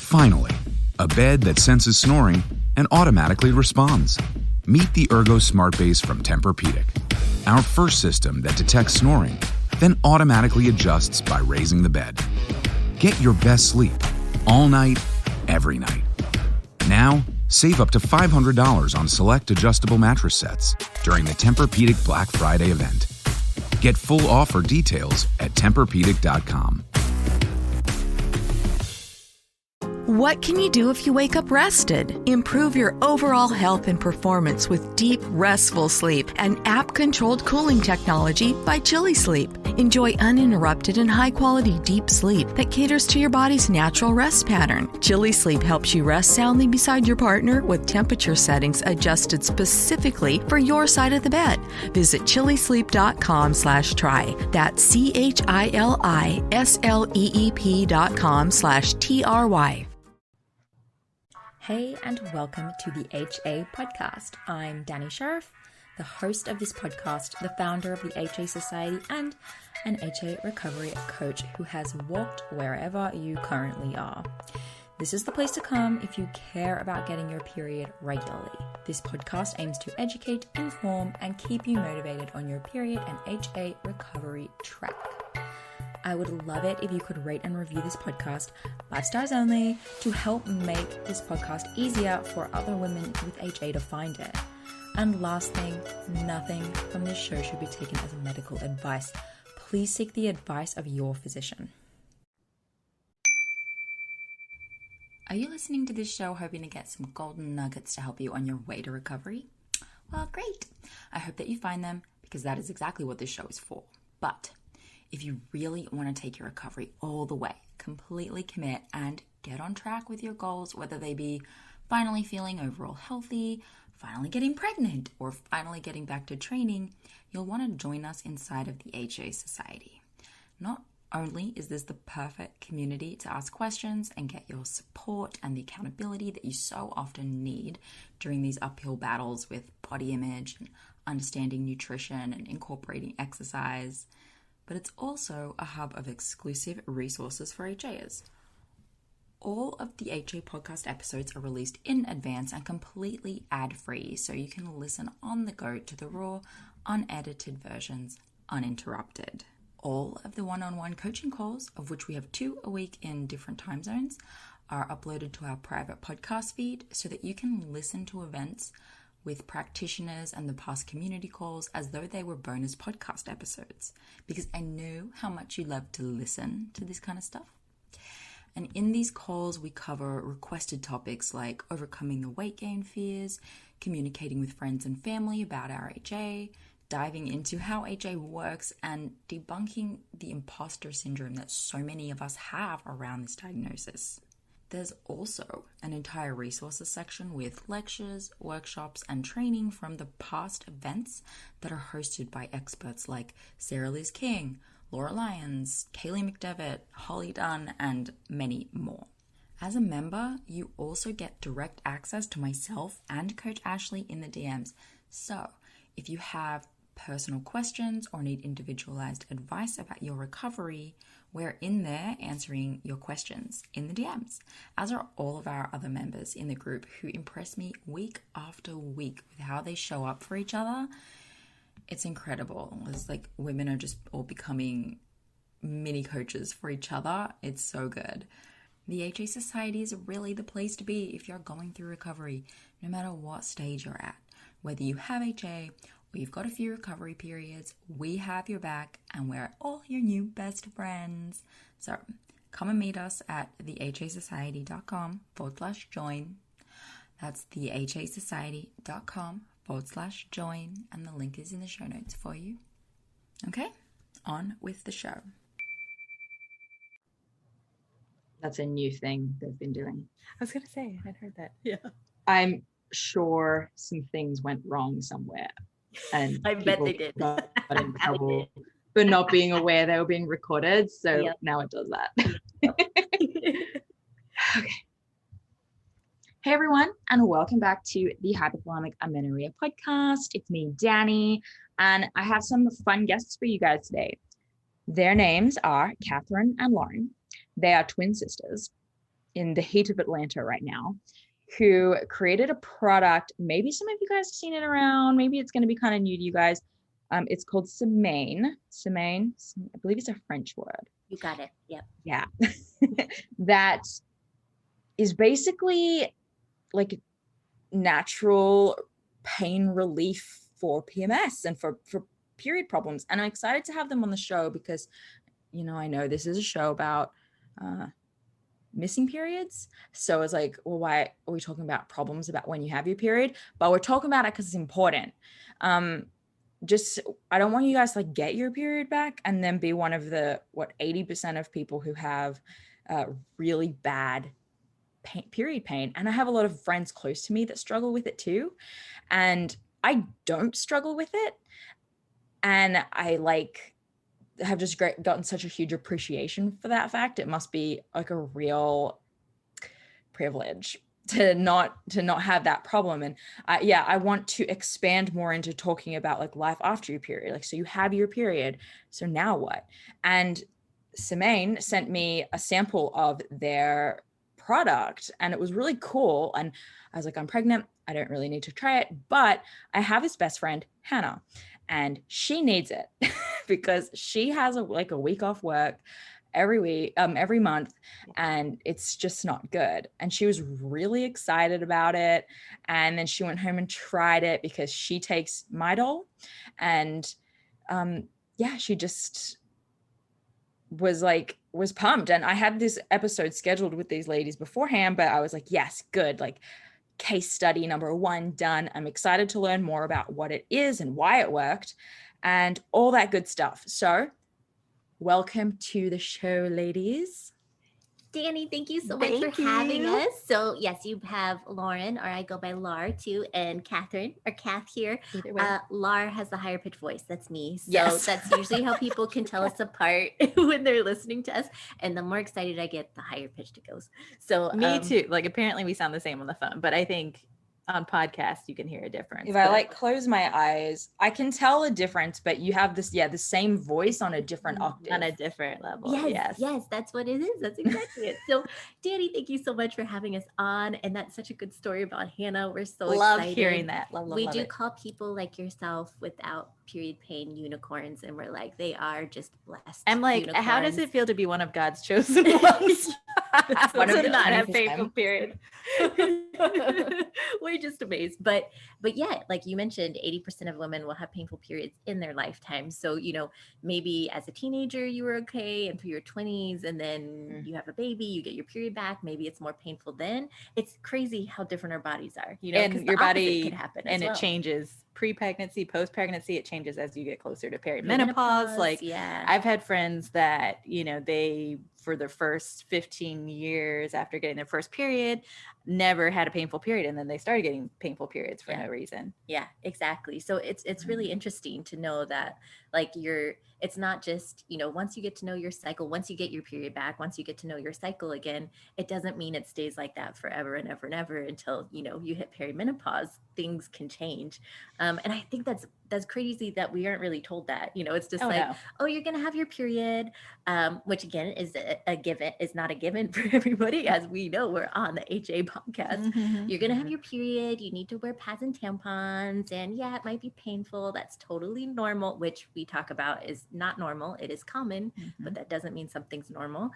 Finally, a bed that senses snoring and automatically responds. Meet the Ergo Smart Base from Tempur-Pedic, our first system that detects snoring, then automatically adjusts by raising the bed. Get your best sleep all night, every night. Now, save up to $500 on select adjustable mattress sets during the Tempur-Pedic Black Friday event. Get full offer details at TempurPedic.com. What can you do if you wake up rested? Improve your overall health and performance with deep, restful sleep and app-controlled cooling technology by Chili Sleep. Enjoy uninterrupted and high-quality deep sleep that caters to your body's natural rest pattern. Chili Sleep helps you rest soundly beside your partner with temperature settings adjusted specifically for your side of the bed. Visit chilisleep.com/try. That's CHILISLEEP.com/TRY. Hey, and welcome to the HA podcast. I'm Danny Sheriff, the host of this podcast, the founder of the HA Society, and an HA recovery coach who has walked wherever you currently are. This is the place to come if you care about getting your period regularly. This podcast aims to educate, inform, and keep you motivated on your period and HA recovery track. I would love it if you could rate and review this podcast, 5 stars only, to help make this podcast easier for other women with HA to find it. And last thing, nothing from this show should be taken as medical advice. Please seek the advice of your physician. Are you listening to this show hoping to get some golden nuggets to help you on your way to recovery? Well, great. I hope that you find them because that is exactly what this show is for. But if you really want to take your recovery all the way, completely commit and get on track with your goals, whether they be finally feeling overall healthy, finally getting pregnant, or finally getting back to training, you'll want to join us inside of the HA Society. Not only is this the perfect community to ask questions and get your support and the accountability that you so often need during these uphill battles with body image and understanding nutrition and incorporating exercise, but it's also a hub of exclusive resources for HAs. All of the HA podcast episodes are released in advance and completely ad-free, so you can listen on the go to the raw, unedited versions, uninterrupted. All of the one-on-one coaching calls, of which we have 2 a week in different time zones, are uploaded to our private podcast feed so that you can listen to events with practitioners and the past community calls as though they were bonus podcast episodes, because I know how much you love to listen to this kind of stuff. And in these calls, we cover requested topics like overcoming the weight gain fears, communicating with friends and family about our HA, diving into how HA works, and debunking the imposter syndrome that so many of us have around this diagnosis. There's also an entire resources section with lectures, workshops, and training from the past events that are hosted by experts like Sarah Liz King, Laura Lyons, Kaylee McDevitt, Holly Dunn, and many more. As a member, you also get direct access to myself and Coach Ashley in the DMs. So if you have personal questions or need individualized advice about your recovery, we're in there answering your questions in the DMs, as are all of our other members in the group who impress me week after week with how they show up for each other. It's incredible. It's like women are just all becoming mini coaches for each other. It's so good. The HA Society is really the place to be if you're going through recovery, no matter what stage you're at. Whether you have HA or you've got a few recovery periods, we have your back and we're all your new best friends. So come and meet us at thehasociety.com/join. That's thehasociety.com/join, and the link is in the show notes for you. Okay, on with the show. That's a new thing they've been doing. I was going to say, I'd heard that. Yeah. I'm sure some things went wrong somewhere. And I bet they did. Got in trouble for not being aware they were being recorded. So now it does that. Okay. Hey everyone, and welcome back to the Hypothalamic Amenorrhea podcast. It's me, Danny, and I have some fun guests for you guys today. Their names are Catherine and Lauren. They are twin sisters. in the heat of Atlanta right now, who created a product. Maybe some of you guys have seen it around. Maybe it's going to be kind of new to you guys. It's called Semaine. Semaine, I believe it's a French word. You got it. Yep. Yeah. That is basically like natural pain relief for PMS and for period problems. And I'm excited to have them on the show because, you know, I know this is a show about missing periods. So it's like, well, why are we talking about problems about when you have your period? But we're talking about it because it's important. I don't want you guys to like get your period back and then be one of the 80% of people who have really bad period pain. And I have a lot of friends close to me that struggle with it too, and I don't struggle with it, and I have just gotten such a huge appreciation for that fact. It must be like a real privilege to not have that problem. And I want to expand more into talking about like life after your period. Like, so you have your period, so now what? And Semaine sent me a sample of their product and it was really cool. And I was like, I'm pregnant, I don't really need to try it, but I have this best friend, Hannah, and she needs it because she has a week off work every month, and it's just not good. And she was really excited about it. And then she went home and tried it because she takes Midol, and she just was pumped. And I had this episode scheduled with these ladies beforehand, but I was like, yes, good. Like, case study number 1 done. I'm excited to learn more about what it is and why it worked and all that good stuff. So welcome to the show, ladies. Danny, thank you so much for having us. So yes, you have Lauren, or I go by Lar too, and Catherine, or Cath here. Either way. Lar has the higher pitch voice. That's me. So Yes. That's usually how people can tell us apart when they're listening to us. And the more excited I get, the higher pitched it goes. So Me too. Like, apparently we sound the same on the phone, but I think on podcasts you can hear a difference. If I close my eyes, I can tell a difference, but you have this, the same voice on a different octave. On a different level. Yes, that's what it is. That's exactly it. So Danny, thank you so much for having us on. And that's such a good story about Hannah. We're so Love excited. hearing that. Love we do it. call people like yourself without period pain unicorns, and we're like, they are just blessed. I'm like, unicorns. how does it feel to be one of God's chosen ones? One of to the not have 20%. painful period. We're just amazed. But yeah, like you mentioned, 80% of women will have painful periods in their lifetime. So, you know, maybe as a teenager you were okay and through your 20s, and then you have a baby, you get your period back, maybe it's more painful then. It's crazy how different our bodies are, you know, And your body could happen and as it well. changes pre-pregnancy, post-pregnancy. It changes as you get closer to perimenopause. Like, yeah, I've had friends that, you know, they, for their first 15 years after getting their first period, never had a painful period. And then they started getting painful periods for no reason. Yeah, exactly. So it's really interesting to know that, like, it's not just, you know, once you get to know your cycle, once you get your period back, once you get to know your cycle again, it doesn't mean it stays like that forever and ever and ever until, you know, you hit perimenopause. Things can change. And I think that's crazy that we aren't really told that, you know. It's just oh, you're going to have your period, which again is a given, is not a given for everybody. As we know, we're on the HA podcast. You're going to have your period. You need to wear pads and tampons. And yeah, it might be painful. That's totally normal, which we talk about is not normal. It is common, but that doesn't mean something's normal.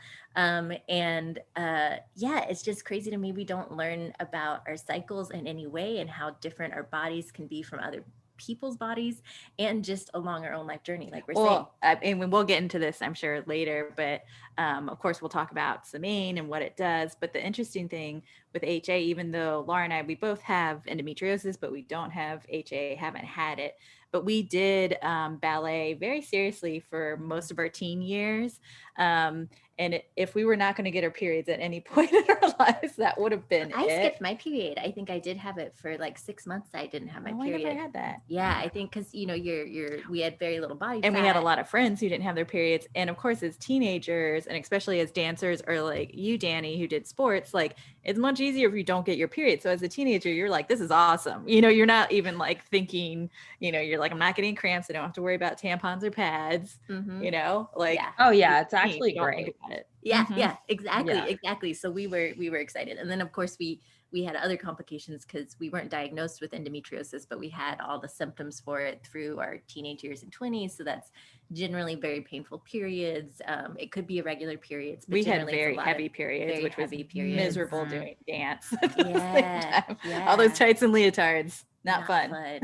It's just crazy to me. We don't learn about our cycles in any way and how different our bodies can be from other people's bodies, and just along our own life journey, like we're saying. And we'll get into this, I'm sure, later, but of course we'll talk about Semaine and what it does. But the interesting thing with HA, even though Lar and I, we both have endometriosis, but we don't have HA, haven't had it, but we did ballet very seriously for most of our teen years. And if we were not going to get our periods at any point in our lives, that would have been I skipped my period. I think I did have it for like 6 months. I didn't have my period. I never had that. Yeah, I think because, you know, we had very little body fat. And we had a lot of friends who didn't have their periods. And of course, as teenagers, and especially as dancers, or like you, Danny, who did sports, like, it's much easier if you don't get your period. So as a teenager, you're like, this is awesome. You know, you're not even like thinking, you know, you're like, I'm not getting cramps. I don't have to worry about tampons or pads, you know, like, oh yeah, it's actually great. it. Yeah, exactly, Yeah. exactly. So we were excited, and then of course we had other complications because we weren't diagnosed with endometriosis, but we had all the symptoms for it through our teenage years and 20s. So that's generally very painful periods. It could be irregular periods, but We had generally it's a very lot heavy of periods, very which was heavy periods. miserable Mhm. doing dance. At the same Yeah, time. All those yeah. tights and leotards, not fun.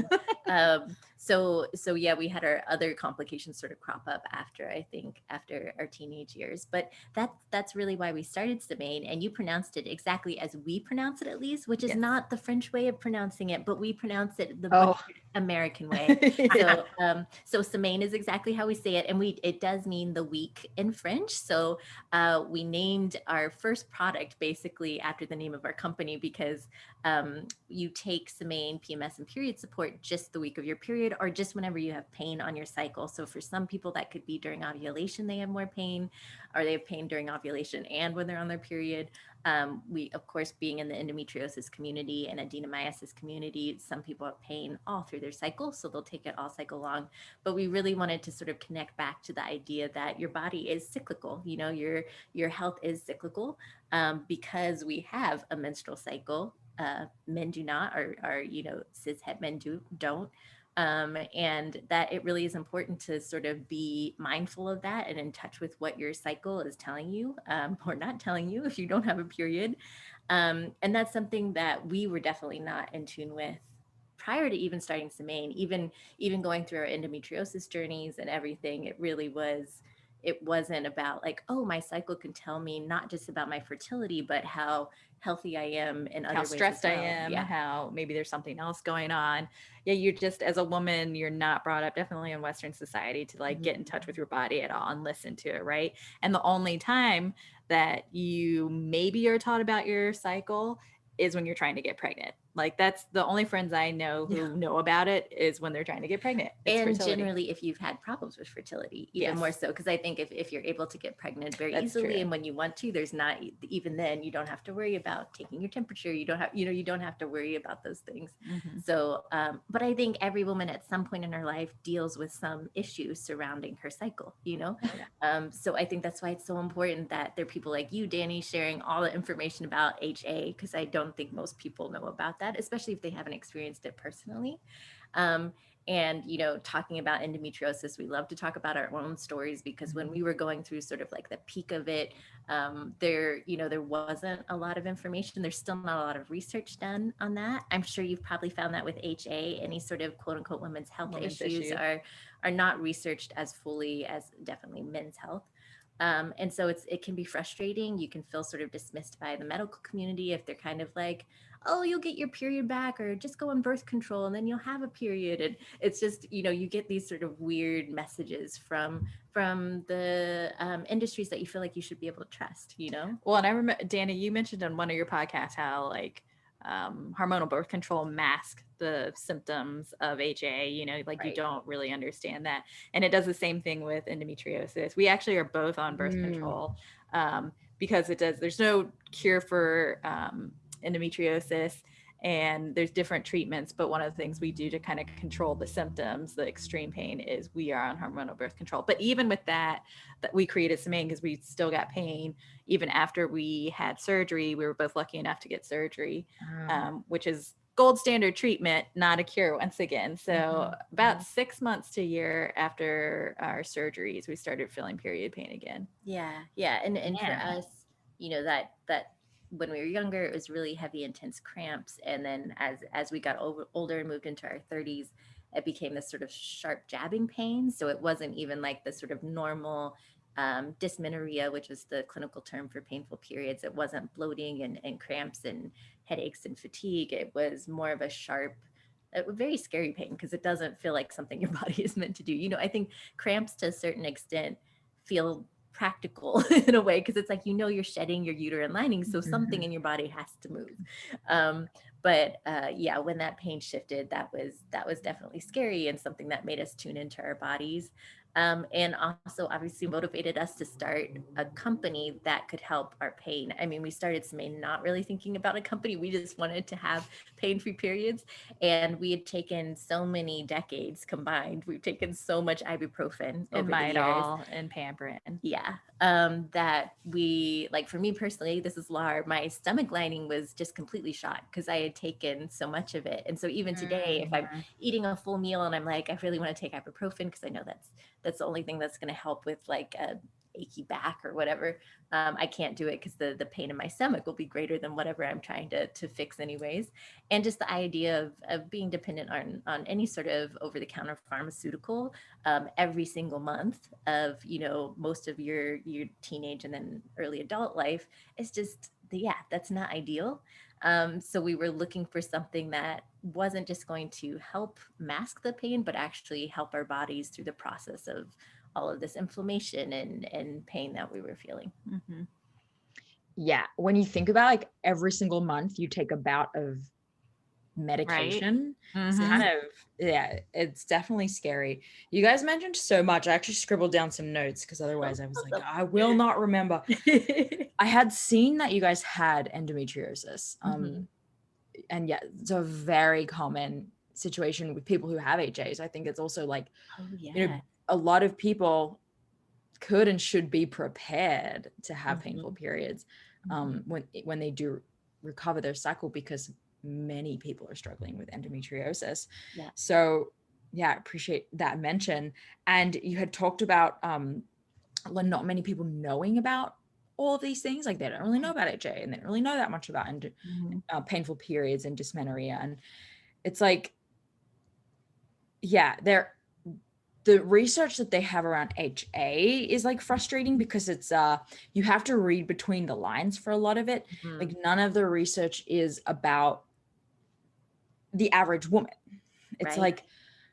So yeah, we had our other complications sort of crop up after, I think, after our teenage years. But that's really why we started Semaine, and you pronounced it exactly as we pronounce it, at least, which is Yes. not the French way of pronouncing it, but we pronounce it the Oh. butchered American way. Yeah. So Semaine is exactly how we say it, and it does mean the week in French. So we named our first product basically after the name of our company because you take Semaine, PMS, and period support just the week of your period or just whenever you have pain on your cycle. So for some people that could be during ovulation, they have more pain, or they have pain during ovulation and when they're on their period. We, of course, being in the endometriosis community and adenomyosis community, some people have pain all through their cycle, so they'll take it all cycle long. But we really wanted to sort of connect back to the idea that your body is cyclical. You know, your health is cyclical because we have a menstrual cycle. Men do not, or cis het men don't. And that it really is important to sort of be mindful of that and in touch with what your cycle is telling you or not telling you if you don't have a period. And that's something that we were definitely not in tune with prior to even starting Semaine, even going through our endometriosis journeys and everything. It wasn't about like, oh, my cycle can tell me not just about my fertility, but how healthy I am in other How ways. stressed as I well. am, Yeah. how maybe there's something else going on. Yeah, you're just, as a woman, you're not brought up, definitely in Western society, to like get in touch with your body at all and listen to it, right? And the only time that you maybe are taught about your cycle is when you're trying to get pregnant. Like that's the only friends I know who know about it is when they're trying to get pregnant. It's And fertility. generally, if you've had problems with fertility, even Yes. more so, because I think if you're able to get pregnant very That's easily true. and when you want to, there's not, even then you don't have to worry about taking your temperature. You don't have to worry about those things. Mhm. So, but I think every woman at some point in her life deals with some issues surrounding her cycle, so I think that's why it's so important that there are people like you, Danny, sharing all the information about HA, because I don't think most people know about that, especially if they haven't experienced it personally. And talking about endometriosis, we love to talk about our own stories because when we were going through sort of like the peak of it, there wasn't a lot of information. There's still not a lot of research done on that. I'm sure you've probably found that with HA. Any sort of quote unquote women's health issues are not researched as fully as definitely men's health. And so it can be frustrating. You can feel sort of dismissed by the medical community if they're kind of like, oh, you'll get your period back, or just go on birth control and then you'll have a period. And it's just, you get these sort of weird messages from the industries that you feel like you should be able to trust, Well, and I remember, Dana, you mentioned on one of your podcasts how like hormonal birth control masks the symptoms of HA, like you don't really understand that. And it does the same thing with endometriosis. We actually are both on birth control because there's no cure for endometriosis, and there's different treatments, but one of the things we do to kind of control the symptoms, the extreme pain, is we are on hormonal birth control. But even with that we created Semaine because we still got pain even after we had surgery. We were both lucky enough to get surgery, which is gold standard treatment, not a cure once again. So about 6 months to a year after our surgeries, we started feeling period pain again. Yeah. And for us, that when we were younger, it was really heavy, intense cramps. And then as we got older and moved into our 30s, it became this sort of sharp jabbing pain. So it wasn't even like the sort of normal dysmenorrhea, which is the clinical term for painful periods. It wasn't bloating and cramps and headaches and fatigue. It was more of a sharp, a very scary pain because it doesn't feel like something your body is meant to do. I think cramps to a certain extent feel practical in a way because it's like you're shedding your uterine lining, so something in your body has to move. But when that pain shifted, that was definitely scary and something that made us tune into our bodies. And also obviously motivated us to start a company that could help our pain. I mean, we started Semaine not really thinking about a company. We just wanted to have pain-free periods. And we had taken so many decades combined. We've taken so much ibuprofen And over the years. Midol and Pamprin. Yeah. that we, like for me personally, this is Lar, my stomach lining was just completely shot because I had taken so much of it. And so even today, if I'm eating a full meal and I'm like, I really want to take ibuprofen because I know that's the only thing that's going to help with like a achy back or whatever, I can't do it because the pain in my stomach will be greater than whatever I'm trying to fix anyways. And just the idea of being dependent on any sort of over-the-counter pharmaceutical every single month of, you know, most of your teenage and then early adult life is just, yeah, that's not ideal. So we were looking for something that wasn't just going to help mask the pain, but actually help our bodies through the process of all of this inflammation and pain that we were feeling. Mm-hmm. Yeah. When you think about like every single month you take a bout of medication, it's kind of, yeah, it's definitely scary. You guys mentioned so much. I actually scribbled down some notes because otherwise I was like, I will not remember. I had seen that you guys had endometriosis. And yeah, it's a very common situation with people who have HAs. I think it's also like, you know, a lot of people could and should be prepared to have painful periods when they do recover their cycle, because many people are struggling with endometriosis. Yeah. So yeah, I appreciate that mention. And you had talked about not many people knowing about all of these things. Like they don't really know about HA and they don't really know that much about painful periods and dysmenorrhea. And it's like, yeah, the research that they have around HA is like frustrating because it's you have to read between the lines for a lot of it. Like none of the research is about the average woman. It's like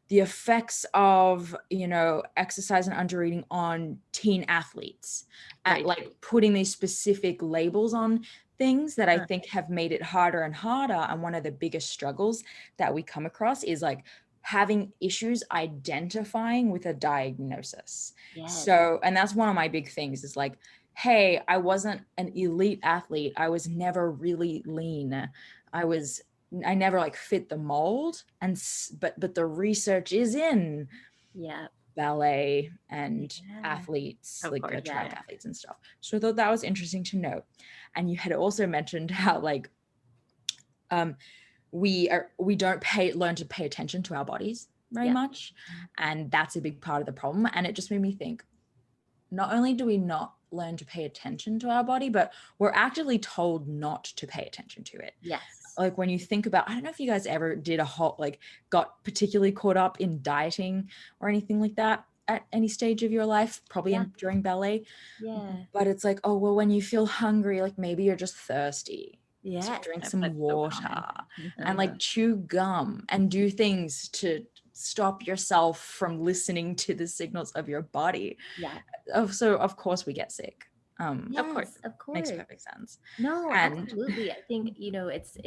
the effects of, you know, exercise and under eating on teen athletes, at like putting these specific labels on things that I think have made it harder and harder. And one of the biggest struggles that we come across is like having issues identifying with a diagnosis. So, and that's one of my big things is like, hey, I wasn't an elite athlete. I was never really lean. I never like fit the mold. And, but the research is in ballet and athletes, like track athletes and stuff. So I thought that was interesting to note. And you had also mentioned how like, we don't learn to pay attention to our bodies very much. And that's a big part of the problem. And it just made me think, not only do we not learn to pay attention to our body, but we're actively told not to pay attention to it. Yes. Like when you think about, I don't know if you guys ever did got particularly caught up in dieting or anything like that at any stage of your life, probably during ballet. Yeah. But it's like, oh, well, when you feel hungry, like maybe you're just thirsty. Yeah. So drink some water and like chew gum and do things to stop yourself from listening to the signals of your body. Yeah. So of course we get sick. Yes, of course. Makes perfect sense. No, absolutely. I think, you know, it's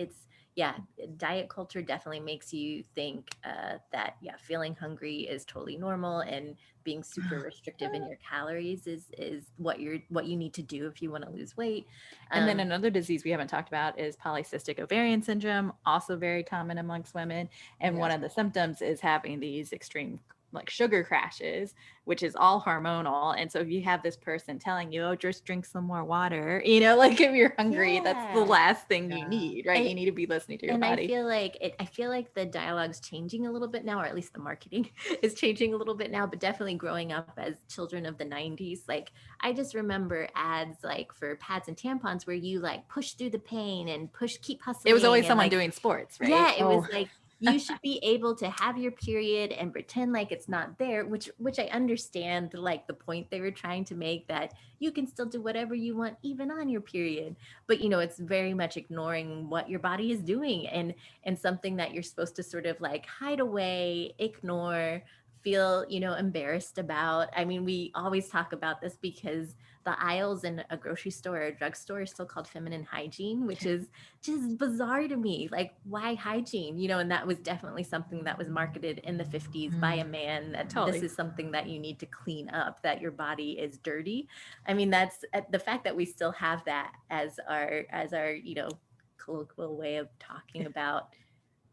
diet culture definitely makes you think that feeling hungry is totally normal, and being super restrictive in your calories is what you need to do if you want to lose weight. And then another disease we haven't talked about is polycystic ovarian syndrome, also very common amongst women. And one of the symptoms is having these extreme like sugar crashes, which is all hormonal. And so if you have this person telling you, oh, just drink some more water, you know, like if you're hungry, that's the last thing you need, right? You need to be listening to your body. I feel like the dialogue's changing a little bit now, or at least the marketing is changing a little bit now, but definitely growing up as children of the 90s, like I just remember ads like for pads and tampons where you like push through the pain and keep hustling. It was always someone doing sports, right? Yeah, it was like, you should be able to have your period and pretend like it's not there, which I understand, like the point they were trying to make, that you can still do whatever you want even on your period. But, you know, it's very much ignoring what your body is doing, and something that you're supposed to sort of like hide away, ignore, feel, you know, embarrassed about. I mean, we always talk about this because the aisles in a grocery store or a drugstore are still called feminine hygiene, which is just bizarre to me. Like, why hygiene? You know, and that was definitely something that was marketed in the 50s by a man, that this is something that you need to clean up, that your body is dirty. I mean, that's the fact that we still have that as our, you know, colloquial way of talking about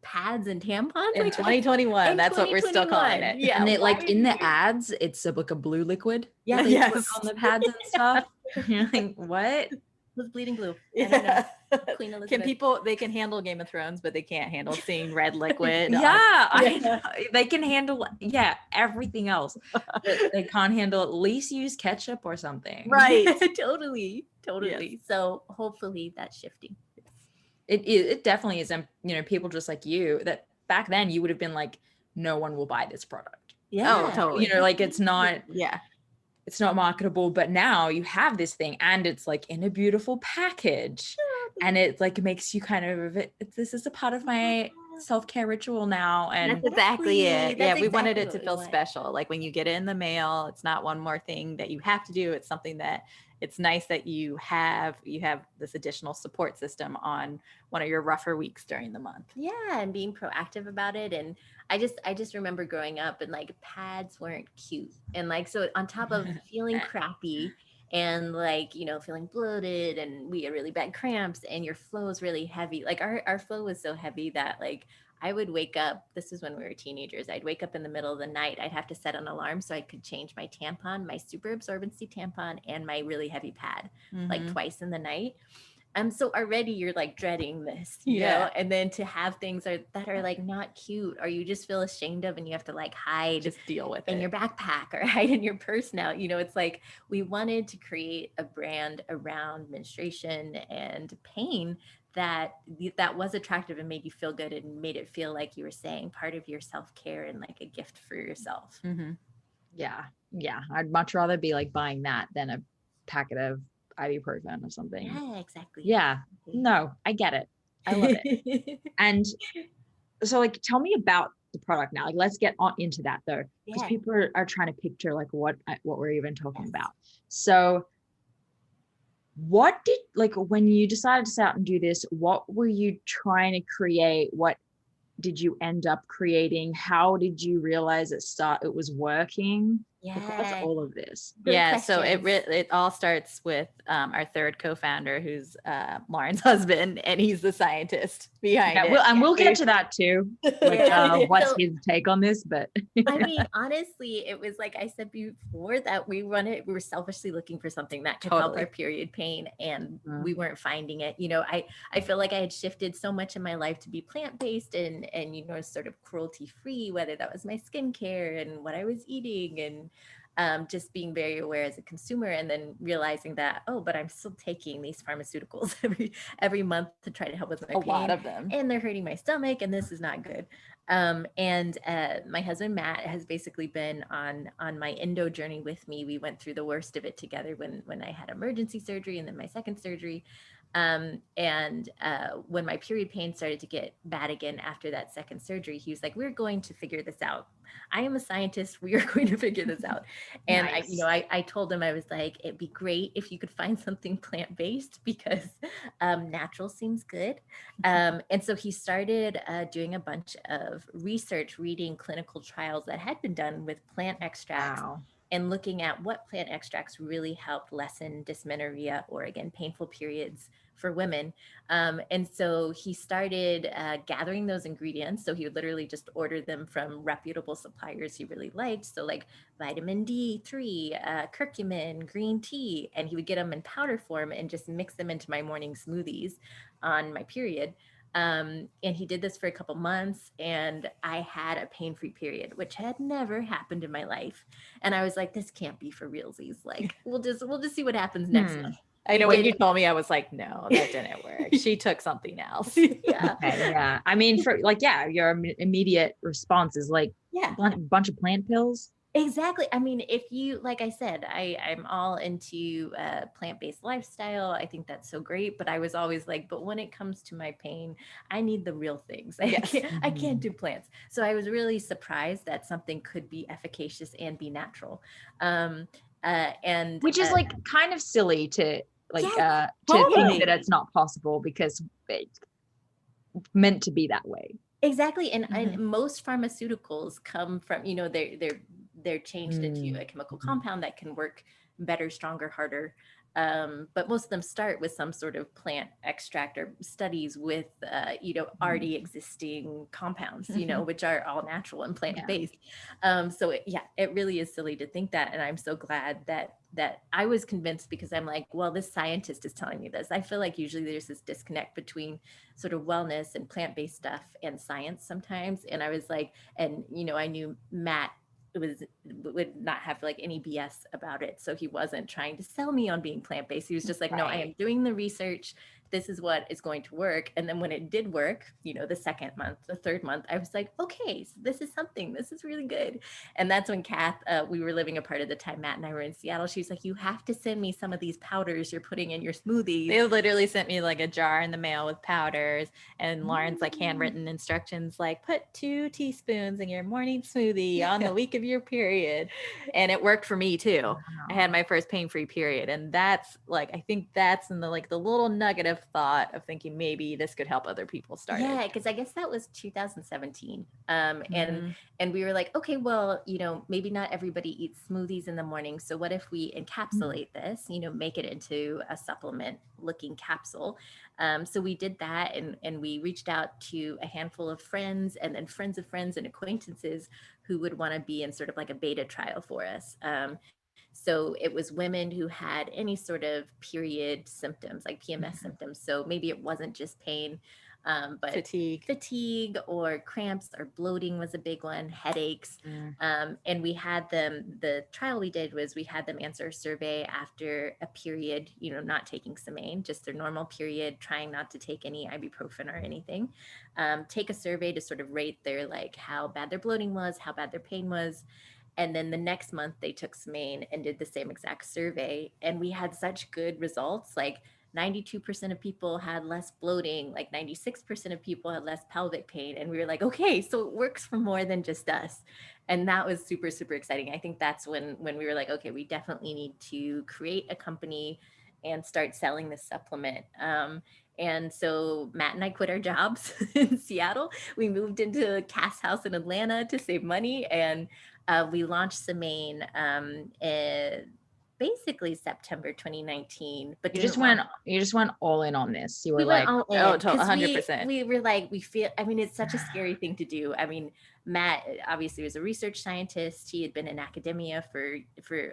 pads and tampons In 2021, in that's what we're still calling 2021. it. Yeah, And they why like are in you the doing- ads, it's like a blue liquid. Yeah, they Yes. put on the pads and stuff. You're like, what? was bleeding blue. I don't know. Queen Can Elizabeth. people, they can handle Game of Thrones, but they can't handle seeing red liquid. on- Yeah, I Yeah. know. They can handle everything else. But they can't handle, at least use ketchup or something. Right. Totally. So hopefully that's shifting. It definitely is. And people just like you, that back then you would have been like, no one will buy this product. Oh, totally. Like it's not Yeah. marketable, but now you have this thing and it's like in a beautiful package and it like makes you kind of, this is a part of my self-care ritual now. And That's exactly it. That's We wanted exactly it to what we feel want. special. Like when you get it in the mail, it's not one more thing that you have to do. It's something that it's nice that you have this additional support system on one of your rougher weeks during the month. Yeah, and being proactive about it. And I just remember growing up and like pads weren't cute. And like, so on top of feeling crappy and like, feeling bloated and we had really bad cramps and your flow is really heavy. Like our flow was so heavy that like I would wake up, this is when we were teenagers, I'd wake up in the middle of the night. I'd have to set an alarm so I could change my tampon, my super absorbency tampon, and my really heavy pad like Mhm. twice in the night. So already you're like dreading this, you Yeah. know, and then to have things that are like not cute or you just feel ashamed of and you have to like hide Just deal with in it. your backpack or hide in your purse now. It's like we wanted to create a brand around menstruation and pain that was attractive and made you feel good and made it feel like you were saying part of your self-care and like a gift for yourself. Mhm. yeah, I'd much rather be like buying that than a packet of ibuprofen or something. Yeah, exactly. Yeah, no, I get it. I love it. And so like, tell me about the product now. Like, let's get on into that though, because Yeah. people are trying to picture like what we're even talking Yes. about. So what did, like, when you decided to set out and do this, what were you trying to create? What did you end up creating? How did you realize it was working? Like, what's Yeah. all of this? Good Yeah, so questions. it all starts with our third co-founder, who's Lauren's husband, and he's the scientist behind it. We'll get to that too. Like, Yeah. what's So- his take on this? But I mean, honestly, it was like I said before that we were selfishly looking for something that could help Totally. our period pain and Mhm. we weren't finding it. I feel like I had shifted so much in my life to be plant-based and sort of cruelty-free, whether that was my skincare and what I was eating and just being very aware as a consumer and then realizing that, but I'm still taking these pharmaceuticals every month to try to help with my A pain. lot of them. And they're hurting my stomach and this is not good. And my husband Matt has basically been on my endo journey with me. We went through the worst of it together when I had emergency surgery and then my second surgery. And when my period pain started to get bad again after that second surgery, he was like, we're going to figure this out. I am a scientist. We are going to figure this out. And Nice. I told him, I was like, it'd be great if you could find something plant-based because natural seems good. And so he started doing a bunch of research, reading clinical trials that had been done with plant extracts wow. and looking at what plant extracts really helped lessen dysmenorrhea or again, painful periods for women. And so he started gathering those ingredients. So he would literally just order them from reputable suppliers he really liked. So like vitamin D3, curcumin, green tea, and he would get them in powder form and just mix them into my morning smoothies on my period. And he did this for a couple months and I had a pain-free period, which had never happened in my life. And I was like, this can't be for realsies. Like, we'll just see what happens next month. I know when you told me, I was like, no, that didn't work. She took something else. Yeah. Okay, yeah. I mean, for like, your immediate response is like Yeah. a bunch of plant pills. Exactly. I mean, if you, like I said, I'm all into plant-based lifestyle. I think that's so great. But I was always like, but when it comes to my pain, I need the real things. Yes. I can't do plants. So I was really surprised that something could be efficacious and be natural. And Which is like kind of silly to like Yeah, to totally. think that it's not possible because it's meant to be that way. exactly. And most pharmaceuticals come from, they're changed into a chemical compound that can work better, stronger, harder. But most of them start with some sort of plant extract or studies with, already existing compounds, which are all natural and plant-based. So it really is silly to think that. And I'm so glad that I was convinced, because I'm like, well, this scientist is telling me this. I feel like usually there's this disconnect between sort of wellness and plant-based stuff and science sometimes. And I was like, and, I knew Matt would not have like any BS about it. So he wasn't trying to sell me on being plant-based. He was just like, no, I am doing the research. This is what is going to work. And then when it did work, the second month, the third month, I was like, okay, so this is something, this is really good. And that's when Cath, we were living apart at the time, Matt and I were in Seattle. She was like, you have to send me some of these powders you're putting in your smoothies. They literally sent me like a jar in the mail with powders, and Lauren's like handwritten instructions, like put 2 teaspoons in your morning smoothie on the week of your period. And it worked for me too. Wow. I had my first pain-free period. And that's like, I think that's in the little nugget of thought of thinking maybe this could help other people start. Yeah, because I guess that was 2017. And we were like, okay, well, maybe not everybody eats smoothies in the morning. So what if we encapsulate this, make it into a supplement looking capsule? So we did that, and we reached out to a handful of friends, and then friends of friends and acquaintances who would want to be in sort of like a beta trial for us. So it was women who had any sort of period symptoms, like PMS symptoms. So maybe it wasn't just pain, but fatigue or cramps or bloating was a big one, headaches. And we had them, the trial we did was we had them answer a survey after a period, not taking Semaine, just their normal period, trying not to take any ibuprofen or anything. Take a survey to sort of rate their, like, how bad their bloating was, how bad their pain was. And then the next month they took Semaine and did the same exact survey. And we had such good results. Like 92% of people had less bloating, like 96% of people had less pelvic pain. And we were like, okay, so it works for more than just us. And that was super, super exciting. I think that's when we were like, okay, we definitely need to create a company and start selling this supplement. And so Matt and I quit our jobs in Seattle. We moved into Cath's house in Atlanta to save money. And we launched Semaine basically September 2019. But you just went all in on this. You were like, all in, 100%. We were like, we feel, I mean, it's such a scary thing to do. I mean, Matt obviously was a research scientist. He had been in academia for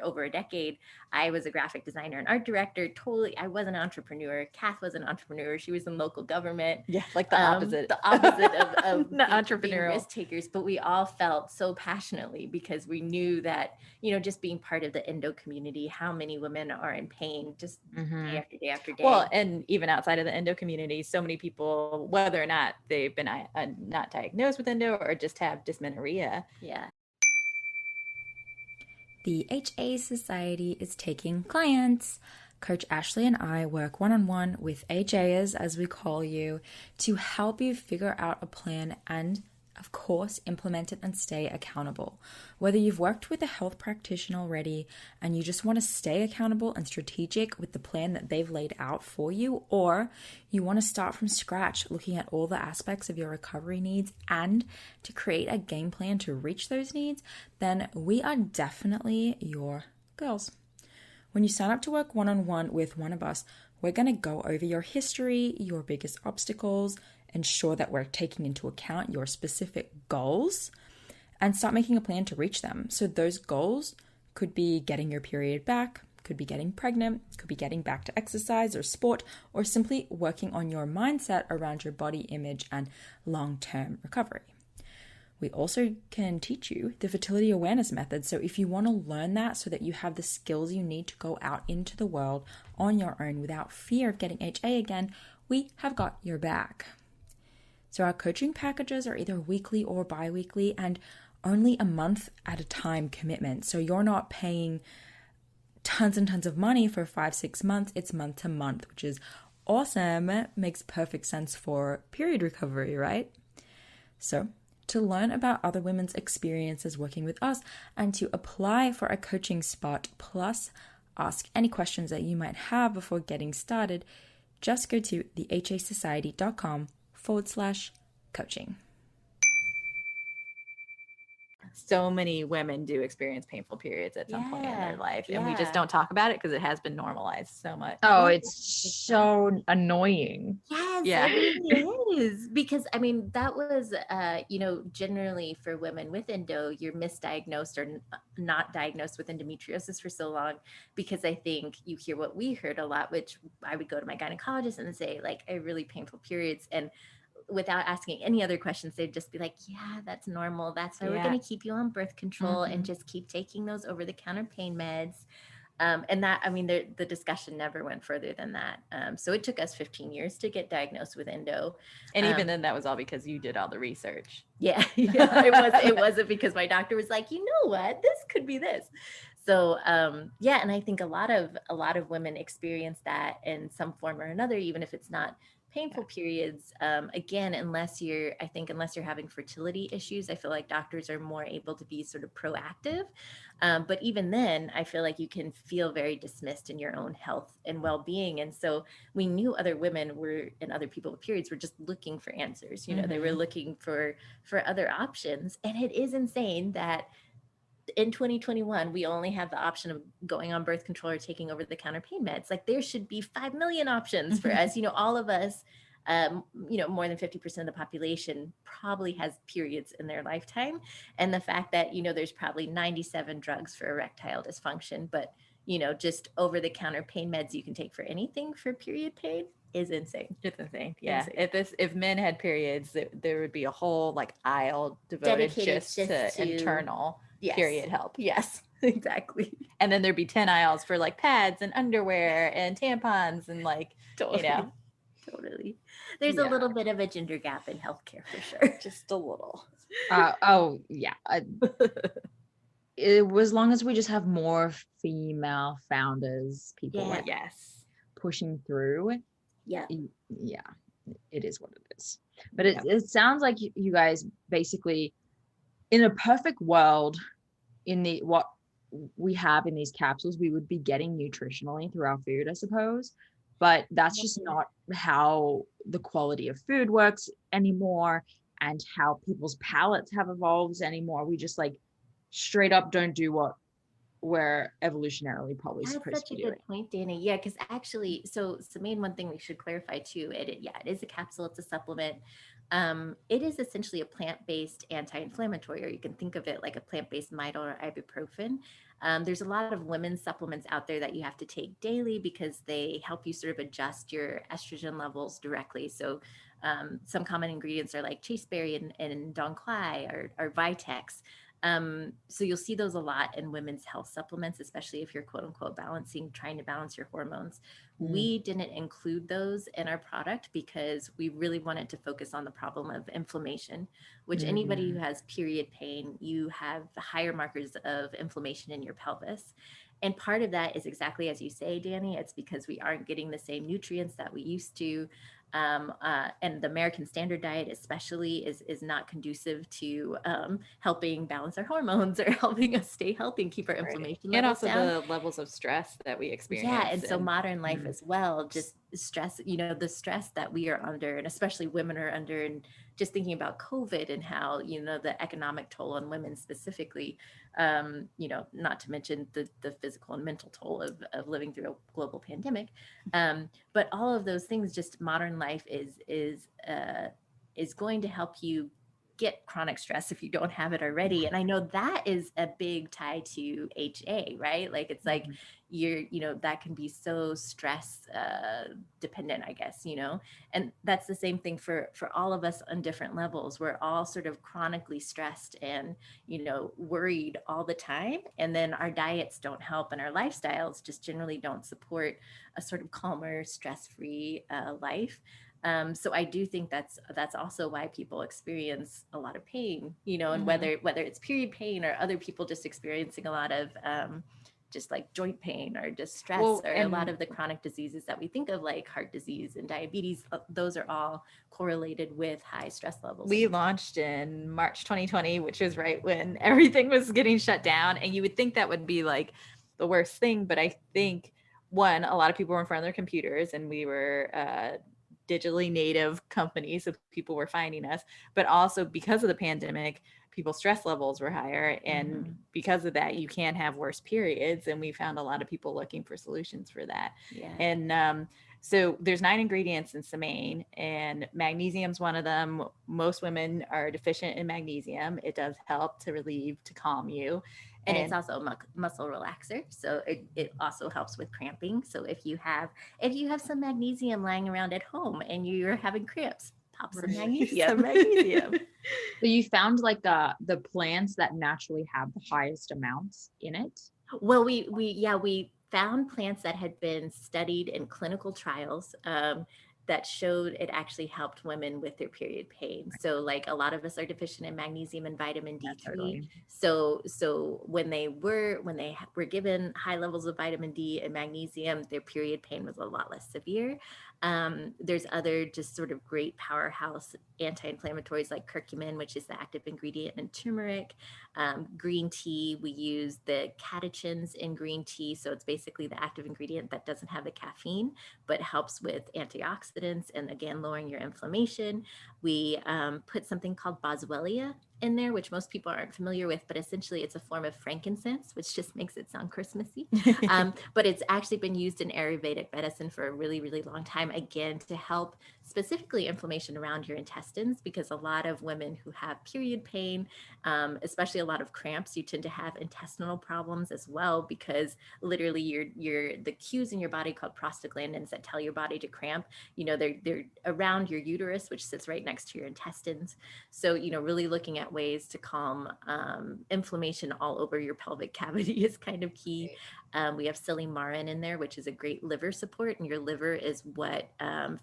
over a decade. I was a graphic designer and art director. I was an entrepreneur. Cath was an entrepreneur. She was in local government. Yeah, like the opposite. The opposite of the entrepreneurial risk takers. But we all felt so passionately because we knew that, just being part of the endo community, how many women are in pain just day after day after day. Well, and even outside of the endo community, so many people, whether or not they've been not diagnosed with endo or just have dysmenorrhea. Yeah. The HA Society is taking clients. Coach Ashley and I work one-on-one with HAers, as we call you, to help you figure out a plan and, of course, implement it and stay accountable. Whether you've worked with a health practitioner already and you just want to stay accountable and strategic with the plan that they've laid out for you, or you want to start from scratch looking at all the aspects of your recovery needs and to create a game plan to reach those needs, then we are definitely your girls. When you sign up to work one-on-one with one of us, we're going to go over your history, your biggest obstacles, ensure that we're taking into account your specific goals, and start making a plan to reach them. So those goals could be getting your period back, could be getting pregnant, could be getting back to exercise or sport, or simply working on your mindset around your body image and long-term recovery. We also can teach you the fertility awareness method. So if you want to learn that so that you have the skills you need to go out into the world on your own without fear of getting HA again, we have got your back. So our coaching packages are either weekly or bi-weekly and only a month at a time commitment. So you're not paying tons and tons of money for 5-6 months. It's month to month, which is awesome. Makes perfect sense for period recovery, right? So to learn about other women's experiences working with us and to apply for a coaching spot, plus ask any questions that you might have before getting started, just go to thehasociety.com/coaching. so many women do experience painful periods at some point in their Yeah, life, and we yeah. just don't talk about it because it has been normalized so much. Oh, Yeah, it's so annoying. Yes, Yeah. it really is. Because I mean, that was, generally for women with endo, you're misdiagnosed or not diagnosed with endometriosis for so long. Because I think you hear what we heard a lot, which I would go to my gynecologist and say, like, I have really painful periods. And without asking any other questions, they'd just be like, yeah, that's normal. That's why we're Yeah. going to keep you on birth control and Mhm. just keep taking those over the counter pain meds. And that, I mean, the discussion never went further than that. So it took us 15 years to get diagnosed with endo. And even then, that was all because you did all the research. Yeah, it wasn't because my doctor was like, you know what, this could be this. So yeah, and I think a lot of women experience that in some form or another, even if it's not painful periods. Again, unless you're having fertility issues, I feel like doctors are more able to be sort of proactive. But even then, I feel like you can feel very dismissed in your own health and well-being. And so we knew other women were, and other people with periods were just looking for answers. You know, they were looking for other options. And it is insane that in 2021, we only have the option of going on birth control or taking over the counter pain meds. Like, there should be 5 million options for us. You know, all of us, more than 50% of the population probably has periods in their lifetime. And the fact that, there's probably 97 drugs for erectile dysfunction, but, just over the counter pain meds you can take for anything for period pain is insane. It's insane. Yeah. Insane. If men had periods, there would be a whole like aisle devoted Dedicated just to internal Yes. period help. Yes, exactly. And then there'd be 10 aisles for like pads and underwear and tampons and like, Totally. There's a Yeah. little bit of a gender gap in healthcare for sure. just a little. Oh yeah. It was, as long as we just have more female founders, people Yeah. like Yes. pushing through. Yeah. Yeah, it is what it is. But it sounds like you guys basically, in a perfect world, in the what we have in these capsules, we would be getting nutritionally through our food, I suppose. But that's just not how the quality of food works anymore, and how people's palates have evolved anymore. We just like straight up don't do what we're evolutionarily probably That's supposed such to a be good doing. point, Danny. Yeah, because actually, so Semaine, one thing we should clarify too, it is a capsule, it's a supplement. It is essentially a plant-based anti-inflammatory, or you can think of it like a plant-based Midol or ibuprofen. There's a lot of women's supplements out there that you have to take daily because they help you sort of adjust your estrogen levels directly. So some common ingredients are like chasteberry and Doncli or Vitex. So you'll see those a lot in women's health supplements, especially if you're quote unquote trying to balance your hormones. We didn't include those in our product because we really wanted to focus on the problem of inflammation, which anybody who has period pain, you have higher markers of inflammation in your pelvis. And part of that is exactly as you say, Danny, it's because we aren't getting the same nutrients that we used to. And the American Standard Diet especially is not conducive to helping balance our hormones or helping us stay healthy and keep our inflammation and levels also down. the levels of stress that we experience. Yeah, and so modern life as well, just stress, the stress that we are under, and especially women are under, and just thinking about COVID and how, the economic toll on women specifically, not to mention the physical and mental toll of living through a global pandemic. But all of those things, just modern life is going to help you get chronic stress if you don't have it already. And I know that is a big tie to HA, right? Like it's like that can be so stress dependent, I guess, and that's the same thing for all of us on different levels. We're all sort of chronically stressed and, worried all the time. And then our diets don't help, and our lifestyles just generally don't support a sort of calmer, stress-free life. So I do think that's also why people experience a lot of pain, and whether it's period pain or other people just experiencing a lot of just like joint pain or just stress, or a lot of the chronic diseases that we think of, like heart disease and diabetes, those are all correlated with high stress levels. We launched in March 2020, which was right when everything was getting shut down. And you would think that would be like the worst thing. But I think, one, a lot of people were in front of their computers, and we were digitally native company, so people were finding us, but also because of the pandemic, people's stress levels were higher, and because of that, you can have worse periods, and we found a lot of people looking for solutions for that. And so there's 9 ingredients in Semaine, and magnesium's one of them. Most women are deficient in magnesium. It does help to relieve, to calm you. And it's also a muscle relaxer. So it also helps with cramping. So if you have some magnesium lying around at home and you're having cramps, pop some magnesium. So you found like the plants that naturally have the highest amounts in it? Well, we found plants that had been studied in clinical trials that showed it actually helped women with their period pain. So like a lot of us are deficient in magnesium and vitamin D3. Totally. So when they were given high levels of vitamin D and magnesium, their period pain was a lot less severe. There's other just sort of great powerhouse anti-inflammatories like curcumin, which is the active ingredient in turmeric. Green tea, we use the catechins in green tea. So it's basically the active ingredient that doesn't have the caffeine, but helps with antioxidants and again, lowering your inflammation. We put something called boswellia in there, which most people aren't familiar with, but essentially it's a form of frankincense, which just makes it sound Christmassy. But it's actually been used in Ayurvedic medicine for a really, really long time, again, to help specifically inflammation around your intestines, because a lot of women who have period pain, especially a lot of cramps, you tend to have intestinal problems as well, because literally the cues in your body called prostaglandins that tell your body to cramp, they're around your uterus, which sits right next to your intestines. So, really looking at ways to calm inflammation all over your pelvic cavity is kind of key. We have silymarin in there, which is a great liver support, and your liver is what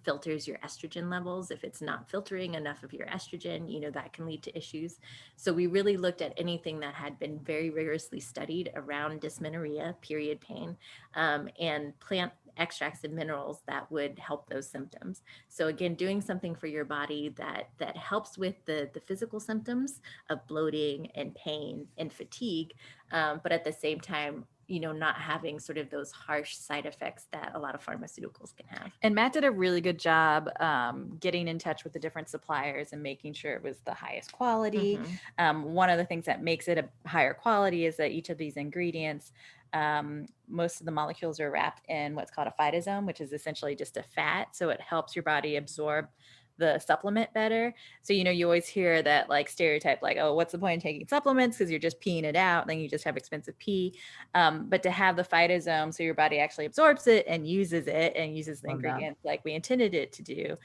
filters your estrogen levels. If it's not filtering enough of your estrogen, that can lead to issues. So we really looked at anything that had been very rigorously studied around dysmenorrhea, period pain, and plant extracts and minerals that would help those symptoms. So again, doing something for your body that helps with the physical symptoms of bloating and pain and fatigue, but at the same time, not having sort of those harsh side effects that a lot of pharmaceuticals can have. And Matt did a really good job getting in touch with the different suppliers and making sure it was the highest quality. One of the things that makes it a higher quality is that each of these ingredients, most of the molecules are wrapped in what's called a phytosome, which is essentially just a fat. So it helps your body absorb the supplement better. So, you always hear that like stereotype, like, oh, what's the point in taking supplements? Because you're just peeing it out, then you just have expensive pee. But to have the phytosome, so your body actually absorbs it and uses the ingredients like we intended it to do,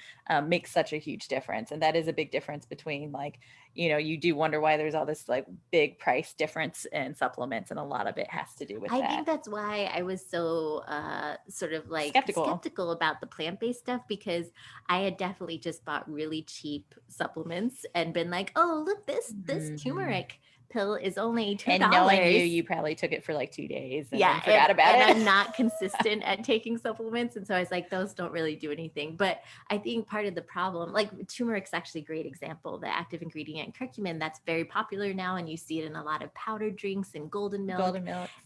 makes such a huge difference. And that is a big difference between like, you do wonder why there's all this like big price difference in supplements. And a lot of it has to do with that. I think that's why I was so sort of like skeptical about the plant-based stuff, because I had definitely just bought really cheap supplements and been like, oh, look, this turmeric pill is only $2. And knowing you probably took it for like 2 days and then forgot about it. And I'm not consistent at taking supplements. And so I was like, those don't really do anything. But I think part of the problem, like turmeric's actually a great example, the active ingredient curcumin, that's very popular now. And you see it in a lot of powdered drinks and golden milk.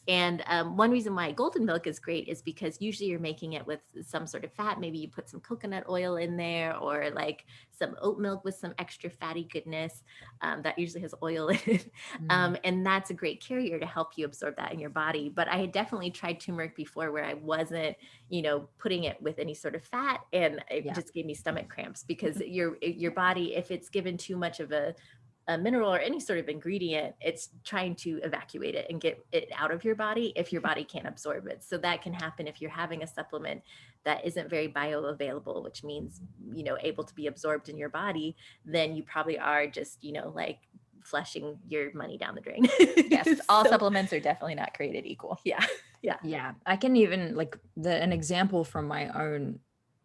And one reason why golden milk is great is because usually you're making it with some sort of fat. Maybe you put some coconut oil in there, or like some oat milk with some extra fatty goodness that usually has oil in it. And that's a great carrier to help you absorb that in your body. But I had definitely tried turmeric before where I wasn't, putting it with any sort of fat, and it just gave me stomach cramps, because your body, if it's given too much of a mineral or any sort of ingredient, it's trying to evacuate it and get it out of your body if your body can't absorb it. So that can happen if you're having a supplement that isn't very bioavailable, which means, able to be absorbed in your body, then you probably are just, like flushing your money down the drain. Yes, all supplements are definitely not created equal. Yeah. I can even like an example from my own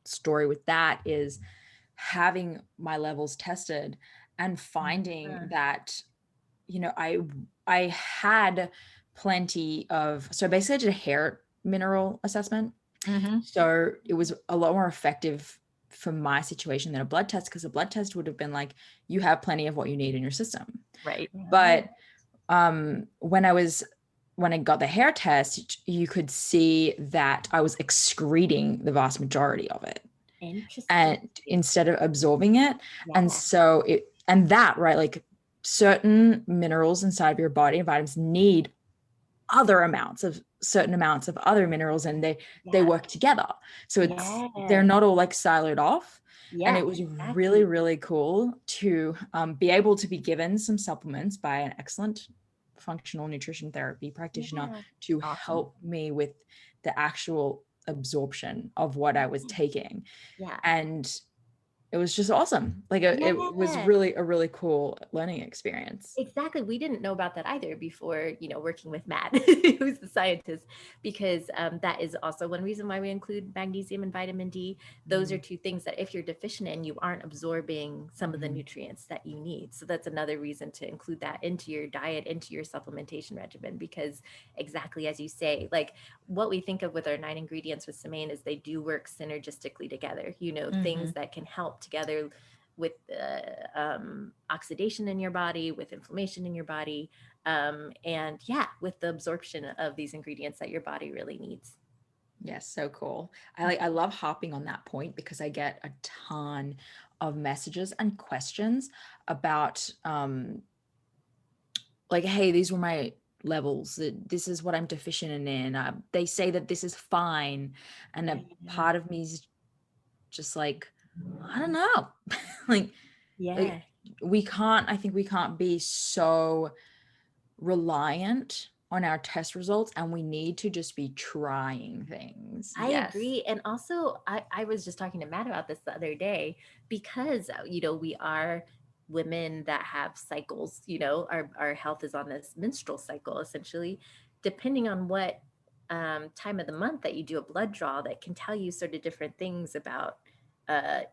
story with that is having my levels tested and finding that, I had plenty of, so basically I did a hair mineral assessment. So it was a lot more effective for my situation than a blood test, because a blood test would have been like, you have plenty of what you need in your system. Right. But when I got the hair test, you could see that I was excreting the vast majority of it. Interesting. and instead of absorbing it. Yeah. And so that, right, like certain minerals inside of your body and vitamins need certain amounts of other minerals, and they Yeah. work together. So they're Yeah. not all like siloed off. And Yeah, it was exactly. really, really cool to be able to be given some supplements by an excellent functional nutrition therapy practitioner Yeah. to Awesome. help me with the actual absorption of what I was taking. Yeah. And it was just awesome. Like it was Yeah. really a really cool learning experience. Exactly. We didn't know about that either before, working with Matt, who's the scientist, because that is also one reason why we include magnesium and vitamin D. Those are two things that if you're deficient in, you aren't absorbing some of the nutrients that you need. So that's another reason to include that into your diet, into your supplementation regimen, because exactly as you say, like what we think of with our 9 ingredients with Semaine is they do work synergistically together, things that can help together with oxidation in your body, with inflammation in your body, and with the absorption of these ingredients that your body really needs. Yes, so cool. I love hopping on that point because I get a ton of messages and questions about like, hey, these were my levels, this is what I'm deficient in, they say that this is fine, and a part of me is just like, I don't know. like I think we can't be so reliant on our test results, and we need to just be trying things. I agree. And also I was just talking to Matt about this the other day, because we are women that have cycles, our health is on this menstrual cycle essentially, depending on what time of the month that you do a blood draw, that can tell you sort of different things about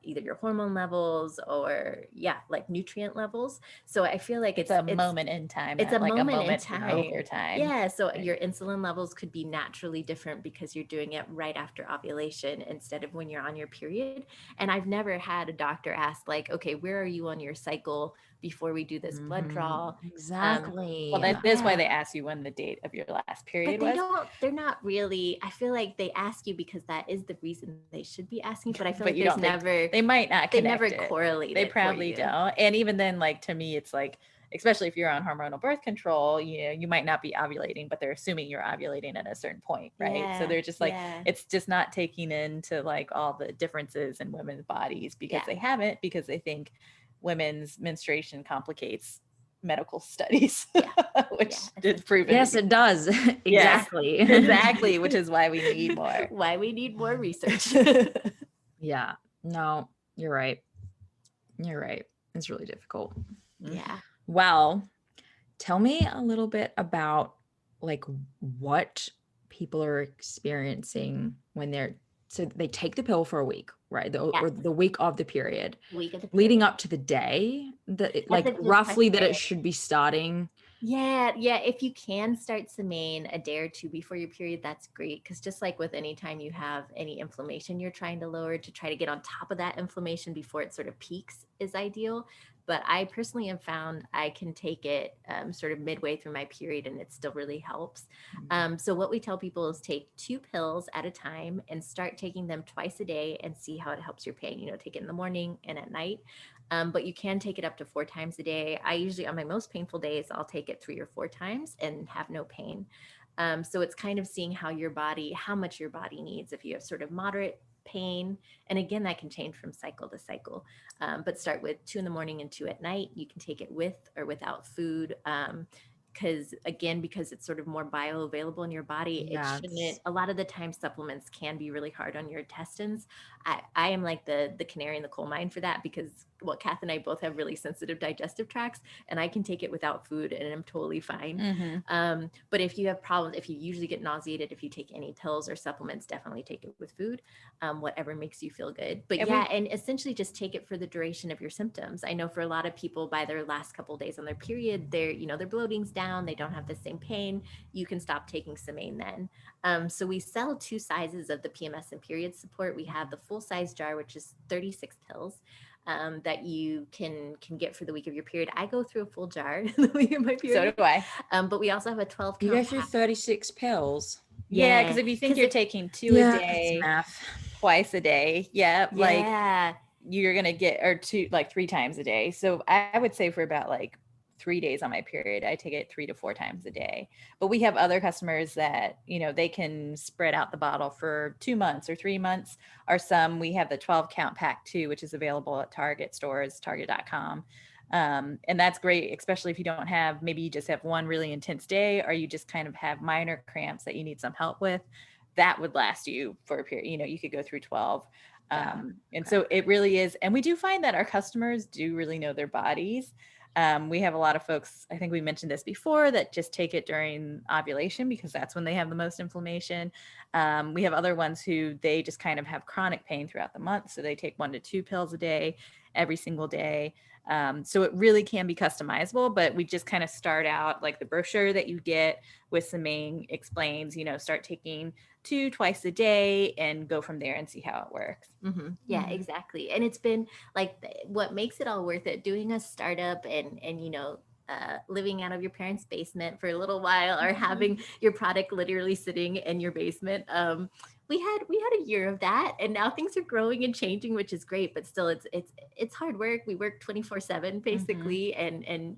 either your hormone levels or like nutrient levels. So I feel like it's a moment in time. It's a like moment in time. over time. Yeah. So your insulin levels could be naturally different because you're doing it right after ovulation instead of when you're on your period. And I've never had a doctor ask like, okay, where are you on your cycle before we do this blood draw? Exactly. Well, that is why they ask you when the date of your last period but was. they're not really, I feel like they ask you because that is the reason they should be asking, but I feel But like they might not they connect never it. correlate They it probably for you. don't. And even then, like, to me, it's like, especially if you're on hormonal birth control, you might not be ovulating, but they're assuming you're ovulating at a certain point, right? So they're just like, it's just not taking into like all the differences in women's bodies because they haven't, because they think women's menstruation complicates medical studies, which is proven. Yes, it does. Exactly. Exactly, which is why we need more. Why we need more research. Yeah. No, you're right. You're right. It's really difficult. Yeah. Well, tell me a little bit about like what people are experiencing when they take the pill for a week, right? Or the week of the period. Leading up to the day that like roughly that it should be starting. Yeah. If you can start Semaine a day or two before your period, that's great. Because just like with any time you have any inflammation you're trying to lower, to try to get on top of that inflammation before it sort of peaks is ideal. But I personally have found I can take it sort of midway through my period and it still really helps. So what we tell people is take 2 pills at a time and start taking them twice a day and see how it helps your pain. Take it in the morning and at night. But you can take it up to 4 times a day. I usually, on my most painful days, I'll take it 3 or 4 times and have no pain. So it's kind of seeing how much your body needs. If you have sort of moderate pain, and again, that can change from cycle to cycle, but start with 2 in the morning and 2 at night. You can take it with or without food. Because it's sort of more bioavailable in your body, it shouldn't. A lot of the time supplements can be really hard on your intestines. I am like the canary in the coal mine for that, because Kath and I both have really sensitive digestive tracts, and I can take it without food and I'm totally fine. But if you have problems, if you usually get nauseated, if you take any pills or supplements, definitely take it with food, whatever makes you feel good. But and essentially just take it for the duration of your symptoms. I know for a lot of people, by their last couple of days on their period, their bloating's down, they don't have the same pain. You can stop taking Semaine then. So we sell 2 sizes of the PMS and period support. We have the full size jar, which is 36 pills. That you can get for the week of your period. I go through a full jar the week of my period. So do I. But we also have a 12 count. You go through 36 pills. Yeah, because if you think you're taking 2 a day, math. twice a day. Yeah. Like Yeah. you're going to get, or 3 times a day. So I would say for about like 3 days on my period, I take it 3 to 4 times a day. But we have other customers that, they can spread out the bottle for 2 months or 3 months, or some. We have the 12 count pack too, which is available at Target stores, target.com. And that's great, especially if you don't have, maybe you just have one really intense day, or you just kind of have minor cramps that you need some help with. That would last you for a period, you could go through 12. And so it really is. And we do find that our customers do really know their bodies. We have a lot of folks, I think we mentioned this before, that just take it during ovulation because that's when they have the most inflammation. We have other ones who they just kind of have chronic pain throughout the month. So they take 1 to 2 pills a day, every single day. So it really can be customizable, but we just kind of start out like the brochure that you get with Semaine explains, start taking 2 twice a day and go from there and see how it works. Mm-hmm. Yeah, exactly. And it's been like what makes it all worth it, doing a startup and living out of your parents' basement for a little while, or having your product literally sitting in your basement. We had a year of that, and now things are growing and changing, which is great, but still it's hard work. We work 24/7 basically, and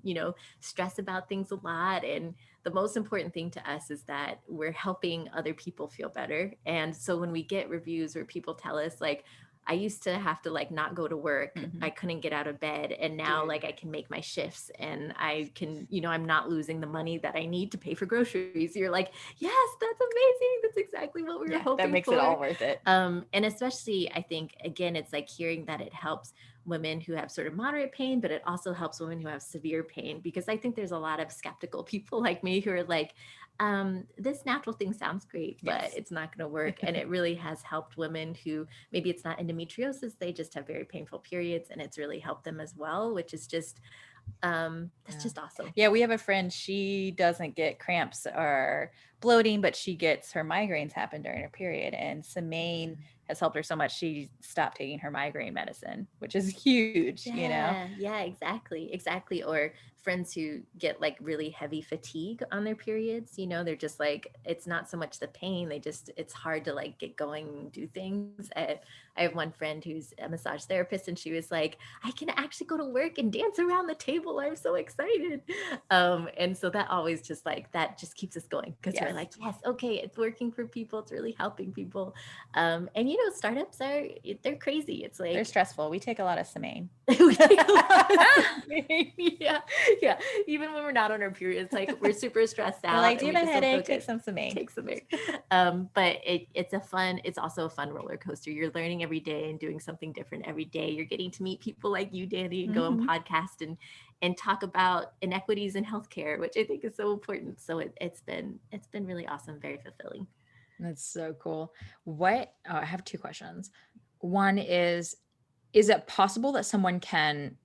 stress about things a lot. And the most important thing to us is that we're helping other people feel better. And so when we get reviews where people tell us like, I used to have to like not go to work. I couldn't get out of bed. And now like I can make my shifts and I can, I'm not losing the money that I need to pay for groceries. You're like, yes, that's amazing. That's exactly what we were hoping for. That makes it all worth it. And especially I think, again, it's like hearing that it helps women who have sort of moderate pain, but it also helps women who have severe pain, because I think there's a lot of skeptical people like me who are like, this natural thing sounds great, but it's not going to work. And it really has helped women who maybe it's not endometriosis, they just have very painful periods, and it's really helped them as well, which is just that's just awesome. Yeah, we have a friend, she doesn't get cramps or bloating, but she gets her migraines happen during her period, and Semaine has helped her so much she stopped taking her migraine medicine, which is huge. Yeah, exactly. Or friends who get like really heavy fatigue on their periods, they're just like, it's not so much the pain, it's hard to like get going and do things. I have one friend who's a massage therapist, and she was like, I can actually go to work and dance around the table, I'm so excited. And so that always just like, that just keeps us going, because we're like, yes, okay, it's working for people, it's really helping people. And startups they're crazy. It's like, they're stressful. We take a lot of Semaine. We take a lot of Semaine. Yeah. Even when we're not on our periods, like we're super stressed out. We're like, do you have a headache? Take some Semaine. But it's also a fun roller coaster. You're learning every day and doing something different every day. You're getting to meet people like you, Danny, and go on podcast and talk about inequities in healthcare, which I think is so important. So it's been really awesome, very fulfilling. That's so cool. I have 2 questions. One is it possible that someone can,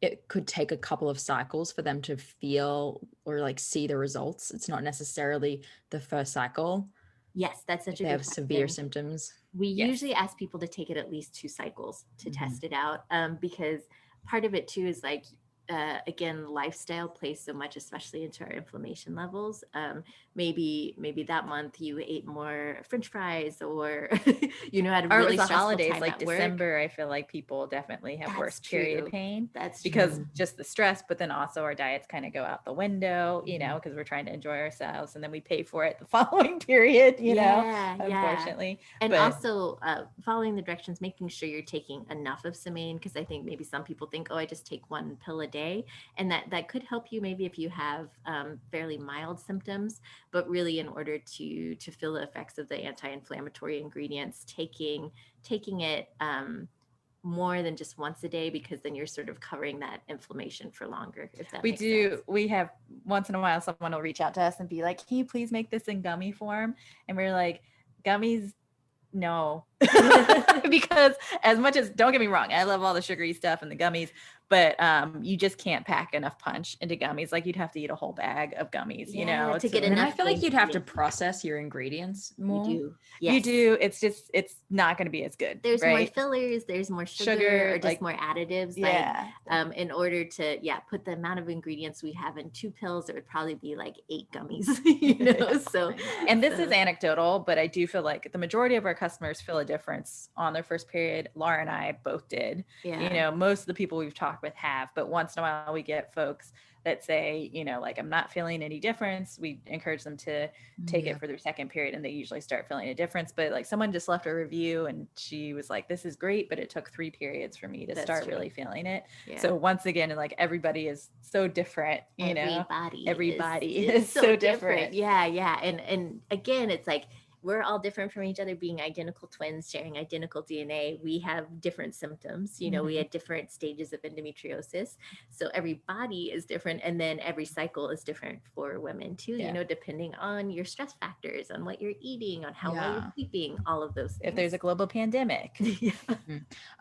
it could take a couple of cycles for them to feel or like see the results? It's not necessarily the first cycle. Yes, that's such a good good question. Severe symptoms. We usually ask people to take it at least 2 cycles to test it out, because part of it too is like, again, lifestyle plays so much, especially into our inflammation levels. Maybe that month you ate more French fries, or had a really stressful holidays time like at December. work. I feel like people definitely have That's worse true. period pain. That's because true. just the stress, but then also our diets kind of go out the window, because we're trying to enjoy ourselves, and then we pay for it the following period, unfortunately. And also following the directions, making sure you're taking enough of Semaine, because I think maybe some people think, I just take 1 pill a day, and that could help you maybe if you have fairly mild symptoms, but really in order to feel the effects of the anti-inflammatory ingredients, taking it more than just once a day, because then you're sort of covering that inflammation for longer. If that makes sense. We have once in a while someone will reach out to us and be like, can you please make this in gummy form? And we're like, gummies, no. Because as much as, don't get me wrong, I love all the sugary stuff and the gummies, but you just can't pack enough punch into gummies. Like you'd have to eat a whole bag of gummies, you Yeah, know, to get And I enough feel like you'd have to ingredients. process your ingredients You more. do. You Yes. do. It's not going to be as good. There's more right? fillers, there's more sugar, Sugar, or just like- more additives. Yeah. Like in order to put the amount of ingredients we have in 2 pills, it would probably be like 8 gummies, you know. So And this is anecdotal, but I do feel like the majority of our customers feel a difference on their first period. Laura and I both did. yeah. You know, most of the people we've talked with have, but once in a while we get folks that say, you know, like, I'm not feeling any difference. We encourage them to take it for their second period, and they usually start feeling a difference. But like, someone just left a review and she was like, this is great, but it took 3 periods for me to That's start true. really feeling it. Yeah. So once again, like, everybody is so different, you know, everybody is so different. Yeah. And again, it's like, we're all different from each other, being identical twins, sharing identical DNA. We have different symptoms, you know, we had different stages of endometriosis. So every body is different. And then every cycle is different for women too, you know, depending on your stress factors, on what you're eating, on how well you're sleeping, all of those things. If there's a global pandemic.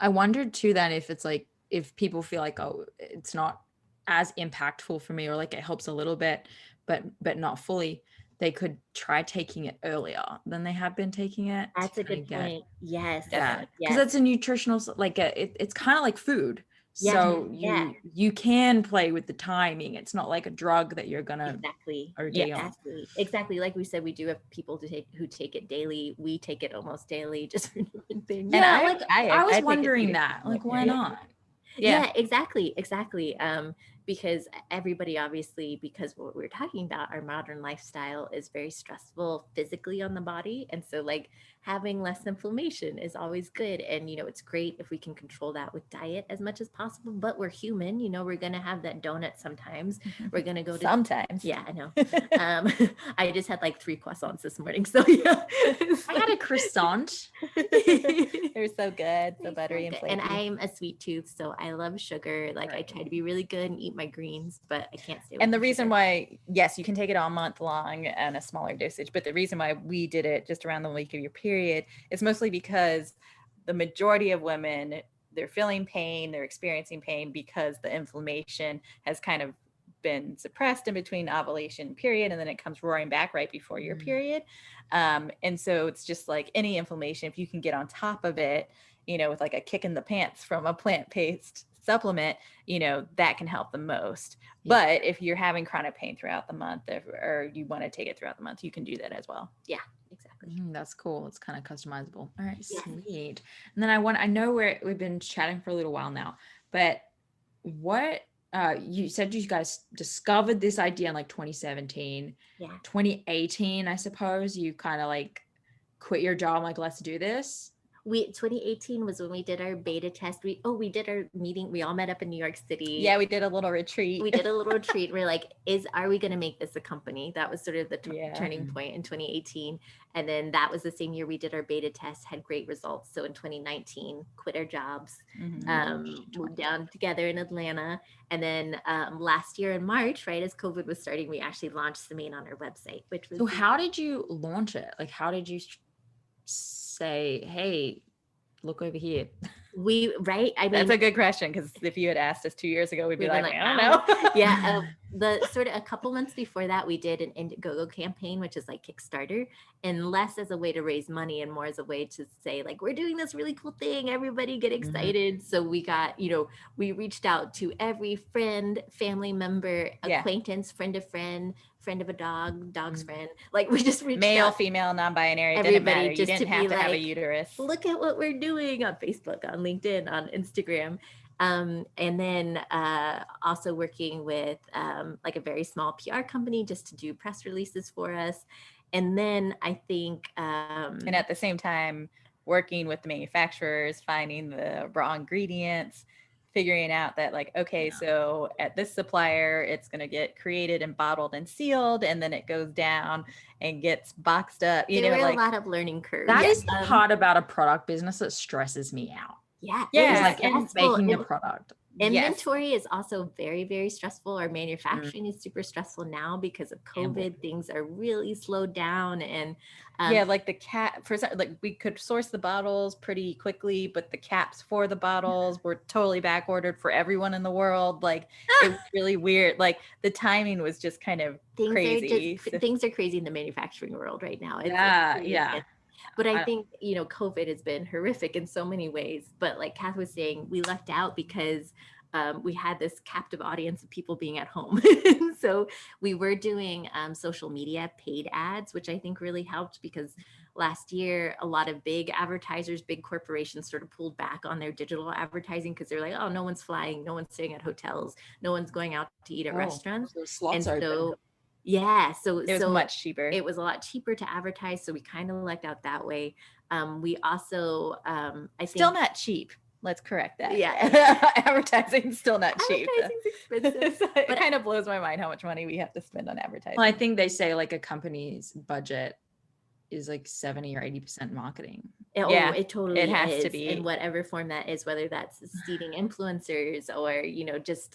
I wondered too then if it's like, if people feel like, oh, it's not as impactful for me, or like it helps a little bit, but not fully, they could try taking it earlier than they have been taking it. That's a good point. Yes. Yeah, because Yes. that's a nutritional, like it's kind of like food. Yeah, So yeah. you can play with the timing. It's not like a drug that you're gonna Exactly. OD on. Exactly. Like we said, we do have people who take it daily. We take it almost daily, just for different things. Yeah, And I was take it wondering too. that. Like, why Yeah. not? Yeah, exactly. Because everybody, obviously, because what we're talking about, our modern lifestyle is very stressful physically on the body. And so like having less inflammation is always good. And, you know, it's great if we can control that with diet as much as possible, but we're human, you know, we're going to have that donut sometimes. We're going to go to Sometimes. Yeah, I know. I just had like 3 croissants this morning. So yeah. I had a croissant. They're so good, so buttery and flaky. And I'm a sweet tooth, so I love sugar. Like I try to be really good and eat my greens, but I can't stay with And the the reason sugar. why, yes, you can take it all month long and a smaller dosage, but the reason why we did it just around the week of your period is mostly because the majority of women, they're feeling pain, they're experiencing pain because the inflammation has kind of been suppressed in between ovulation period, and then it comes roaring back right before your period. And so it's just like any inflammation, if you can get on top of it, you know, with like a kick in the pants from a plant-based supplement, you know, that can help the most. But if you're having chronic pain throughout the month, or you want to take it throughout the month, you can do that as well. Yeah, exactly. That's cool. It's kind of customizable. All right, sweet. And then I know we've been chatting for a little while now, but what you said you guys discovered this idea in like 2017. Yeah. 2018, I suppose you kind of like quit your job, like, let's do this. 2018 was when we did our beta test. We did our meeting. We all met up in New York City. Yeah, we did a little retreat. We did a little retreat. We're like, are we going to make this a company? That was sort of the turning point in 2018. And then that was the same year we did our beta test, had great results. So in 2019, quit our jobs, moved down together in Atlanta. And then last year in March, right as COVID was starting, we actually launched Semaine on our website, which was. So how did you launch it? Like, how did you say, hey, look over here? I mean, that's a good question, because if you had asked us 2 years ago, we'd be like, I don't know. Yeah. The sort of a couple months before that, we did an Indigo campaign, which is like Kickstarter, and less as a way to raise money and more as a way to say, like, we're doing this really cool thing, everybody get excited. So we got, we reached out to every friend, family member, acquaintance, friend of a dog, dog's friend. Like, we just reached male, out, female, non-binary, everybody, didn't matter. You just didn't to have be to have a like, uterus. look at what we're doing on Facebook, on LinkedIn, on Instagram. And then also working with like a very small PR company just to do press releases for us. And then I think and at the same time working with the manufacturers, finding the raw ingredients, figuring out that, like, okay, so at this supplier, it's going to get created and bottled and sealed, and then it goes down and gets boxed up. There were a lot of learning curves. That is the part about a product business that stresses me out. Yeah. It's like making a product. Inventory is also very, very stressful. Our manufacturing is super stressful now because of COVID. Things are really slowed down, and like the like we could source the bottles pretty quickly, but the caps for the bottles were totally back ordered for everyone in the world. Like it was really weird. Like the timing was just kind of crazy. Things are crazy in the manufacturing world right now. It's really yeah. But I think, COVID has been horrific in so many ways. But like Cath was saying, we lucked out because we had this captive audience of people being at home. So we were doing social media paid ads, which I think really helped because last year, a lot of big advertisers, big corporations sort of pulled back on their digital advertising because they're like, oh, no one's flying, no one's staying at hotels, no one's going out to eat at restaurants. So slots are so it was much cheaper. It was a lot cheaper to advertise. So we kind of lucked out that way. We also, I think, still not cheap. Let's correct that. Yeah. Advertising's still not cheap. Advertising's expensive. It kind of blows my mind how much money we have to spend on advertising. Well, I think they say like a company's budget is like 70 or 80% marketing. It totally it has to be in whatever form that is, whether that's seeding influencers or just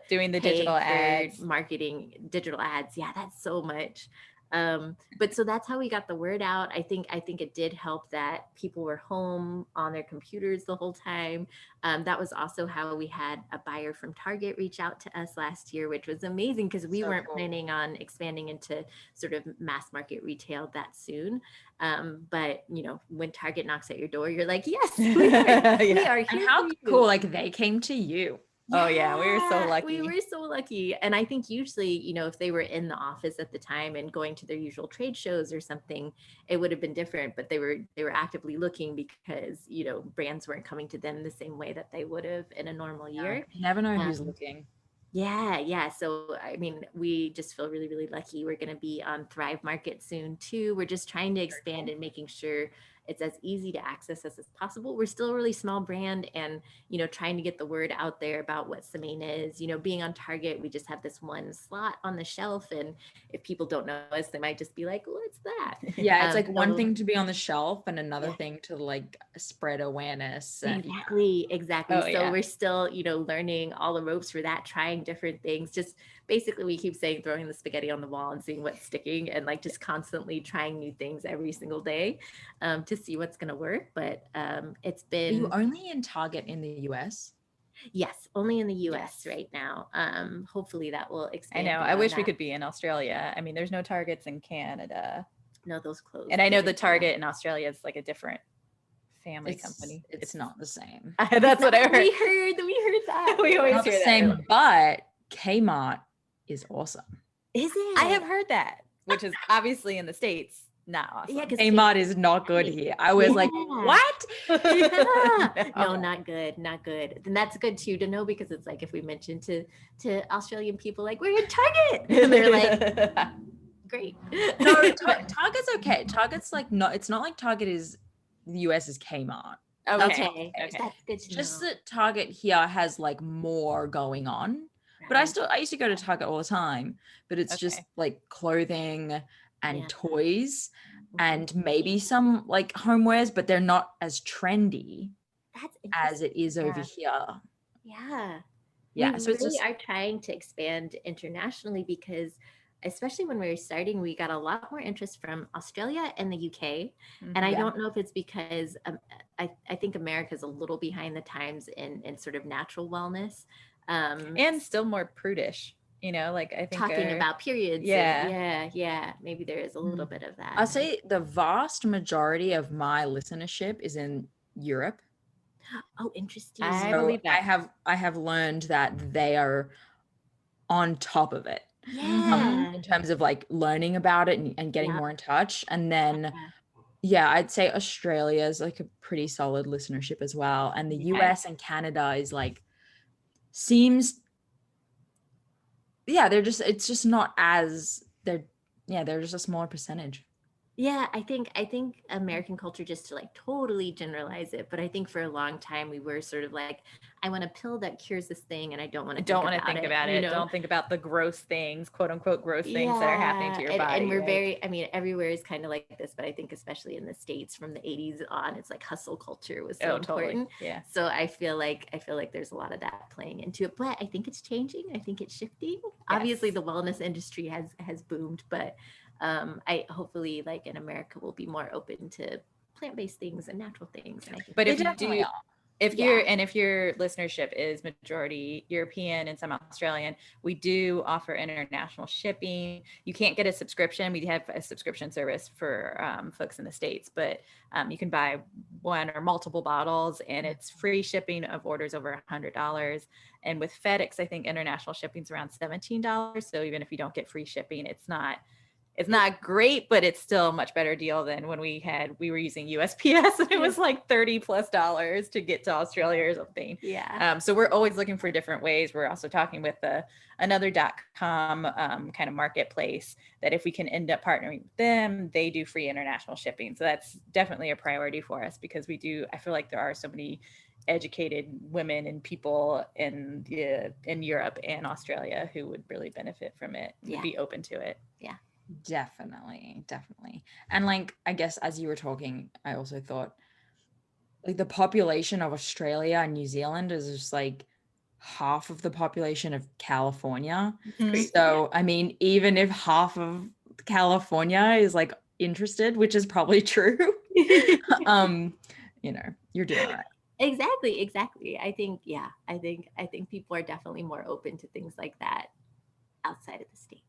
doing the digital ads, marketing digital ads. Yeah, that's so much. But so that's how we got the word out. I think it did help that people were home on their computers the whole time. That was also how we had a buyer from Target reach out to us last year, which was amazing because we weren't planning on expanding into sort of mass market retail that soon. But when Target knocks at your door, you're like, yes, we are here. And how cool, like they came to you. Yeah, we were so lucky. We were so lucky. And I think usually, if they were in the office at the time and going to their usual trade shows or something, it would have been different. But they were actively looking because, brands weren't coming to them the same way that they would have in a normal year. You never know who's looking. Yeah. So, I mean, we just feel really, really lucky. We're going to be on Thrive Market soon too. We're just trying to expand and making sure it's as easy to access as possible. We're still a really small brand and, trying to get the word out there about what Semaine is. Being on Target, we just have this one slot on the shelf. And if people don't know us, they might just be like, what's that? Yeah, it's like one thing to be on the shelf and another thing to like spread awareness. Exactly. So we're still, learning all the ropes for that, trying different things. Just basically, we keep saying throwing the spaghetti on the wall and seeing what's sticking and like just constantly trying new things every single day to see what's going to work. But it's been... Are you only in Target in the US? Yes, only in the US right now. Hopefully that will expand. I know. I wish we could be in Australia. I mean, there's no Targets in Canada. No, those closed. And I know the Target in Australia is like a different family company. It's not the same. That's what I heard. We heard that. We always not hear the that. Same, but Kmart is awesome. Is it? I have heard that, which is obviously in the States. Not awesome. Yeah, Kmart is not good here. I was like, what? No, not good. And that's good too to know because it's like if we mention to Australian people like we're in Target, and they're like, great. No, Target's okay. Target's like it's not like Target is the US is Kmart. Okay. That's good to know. Just that Target here has like more going on. But I used to go to Target all the time, but it's just like clothing and toys and maybe some like homewares, but they're not as trendy as it is over here. Yeah. Yeah. So we are trying to expand internationally because especially when we were starting, we got a lot more interest from Australia and the UK. Mm-hmm. And I don't know if it's because I think America's a little behind the times in sort of natural wellness. And still more prudish. Like I think talking about periods. Yeah. Maybe there is a little bit of that. I'll say the vast majority of my listenership is in Europe. Oh, interesting. I believe that. I have learned that they are on top of it. Yeah. In terms of like learning about it and getting more in touch. And then I'd say Australia is like a pretty solid listenership as well. And the US and Canada is like they're just a smaller percentage. Yeah, I think American culture, just to like totally generalize it, but I think for a long time we were sort of like, I want a pill that cures this thing and I don't want to Don't think want to about think it, about you it. know? Don't think about the gross things, quote unquote, gross things that are happening to your And body. we're right? very, I mean, everywhere is kind of like this, but I think especially in the States from the 80s on, it's like hustle culture was so Totally. important. Yeah. So I feel like there's a lot of that playing into it, but I think it's changing. I think it's shifting. Obviously the wellness industry has boomed, but I hopefully like in America we'll be more open to plant-based things and natural things. And I think But They if you definitely do, are. if your listenership is majority European and some Australian, we do offer international shipping. You can't get a subscription. We have a subscription service for folks in the States, but you can buy one or multiple bottles and it's free shipping of orders over $100. And with FedEx, I think international shipping is around $17. So even if you don't get free shipping, it's not great, but it's still a much better deal than when we were using USPS and it was like $30+ to get to Australia or something. Yeah. So we're always looking for different ways. We're also talking with another .com kind of marketplace that if we can end up partnering with them, they do free international shipping. So that's definitely a priority for us because I feel like there are so many educated women and people in Europe and Australia who would really benefit from it, would be open to it. Yeah. Definitely. And like, I guess as you were talking, I also thought like the population of Australia and New Zealand is just like half of the population of California. So, I mean, even if half of California is like interested, which is probably true, you're doing all right. Exactly. I think people are definitely more open to things like that outside of the States.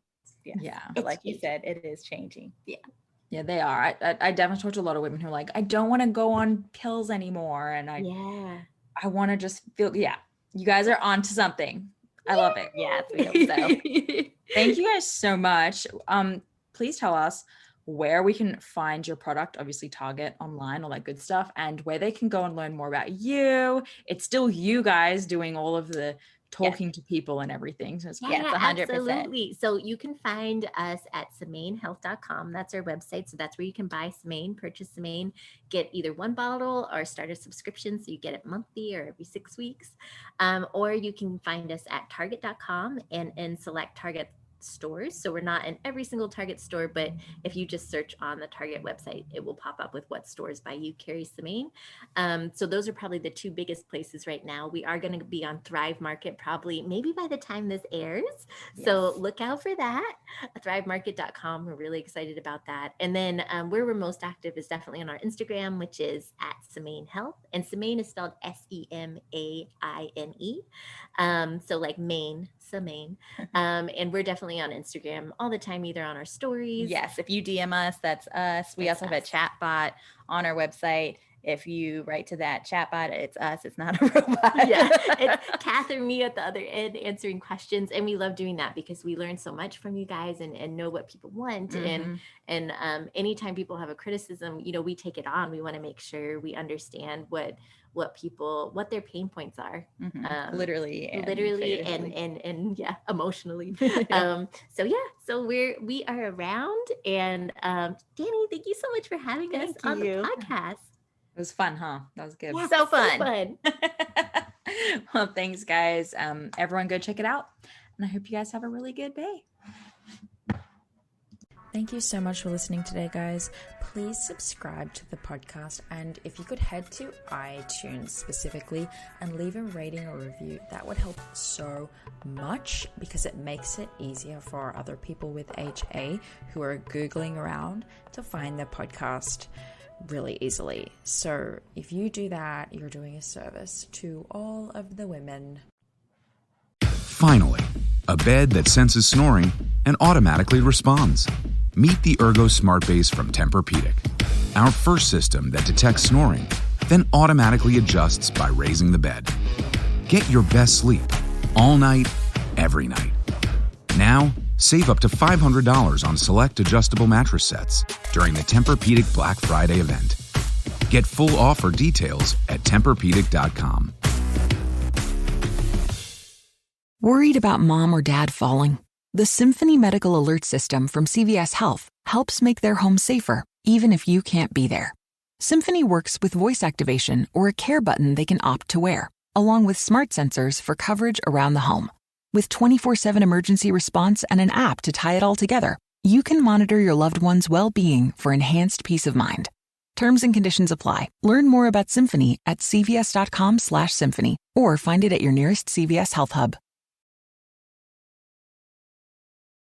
Yeah. But like you said, it is changing. Yeah, they are. I definitely talked to a lot of women who are like, I don't want to go on pills anymore. And I want to just feel, you guys are onto something. I love it. Yes, we hope so. Thank you guys so much. Please tell us where we can find your product, obviously Target, online, all that good stuff, and where they can go and learn more about you. It's still you guys doing all of the talking to people and everything. So it's 100%. Absolutely. So you can find us at SemaineHealth.com. That's our website. So that's where you can buy Semaine, purchase Semaine, get either one bottle or start a subscription. So you get it monthly or every 6 weeks. Or you can find us at Target.com and select Target stores. So we're not in every single Target store, but if you just search on the Target website, it will pop up with what stores by you carry Semaine. So those are probably the two biggest places right now. We are going to be on Thrive Market maybe by the time this airs. So look out for that. ThriveMarket.com. We're really excited about that. And then where we're most active is definitely on our Instagram, which is at Semaine Health. And Semaine is spelled Semaine. So like Maine, Semaine. And we're definitely on Instagram all the time, either on our stories. Yes, if you DM us, that's us. We also have a chat bot on our website. If you write to that chat bot, it's us. It's not a robot. It's Cath or me at the other end answering questions. And we love doing that because we learn so much from you guys and know what people want. And anytime people have a criticism, we take it on. We want to make sure we understand what their pain points are. Literally and emotionally. So we are around. And Danny, thank you so much for having us on the podcast. It was fun, huh? That was good. Yeah, so fun. Well, thanks, guys. Everyone go check it out. And I hope you guys have a really good day. Thank you so much for listening today, guys. Please subscribe to the podcast, and if you could head to iTunes specifically and leave a rating or review, that would help so much because it makes it easier for other people with HA who are Googling around to find the podcast really easily. So if you do that, you're doing a service to all of the women. Finally, a bed that senses snoring and automatically responds. Meet the Ergo Smart Base from Tempur-Pedic, our first system that detects snoring, then automatically adjusts by raising the bed. Get your best sleep all night, every night. Now, save up to $500 on select adjustable mattress sets during the Tempur-Pedic Black Friday event. Get full offer details at TempurPedic.com. Worried about mom or dad falling? The Symphony Medical Alert System from CVS Health helps make their home safer, even if you can't be there. Symphony works with voice activation or a care button they can opt to wear, along with smart sensors for coverage around the home. With 24/7 emergency response and an app to tie it all together, you can monitor your loved one's well-being for enhanced peace of mind. Terms and conditions apply. Learn more about Symphony at cvs.com/symphony or find it at your nearest CVS Health Hub.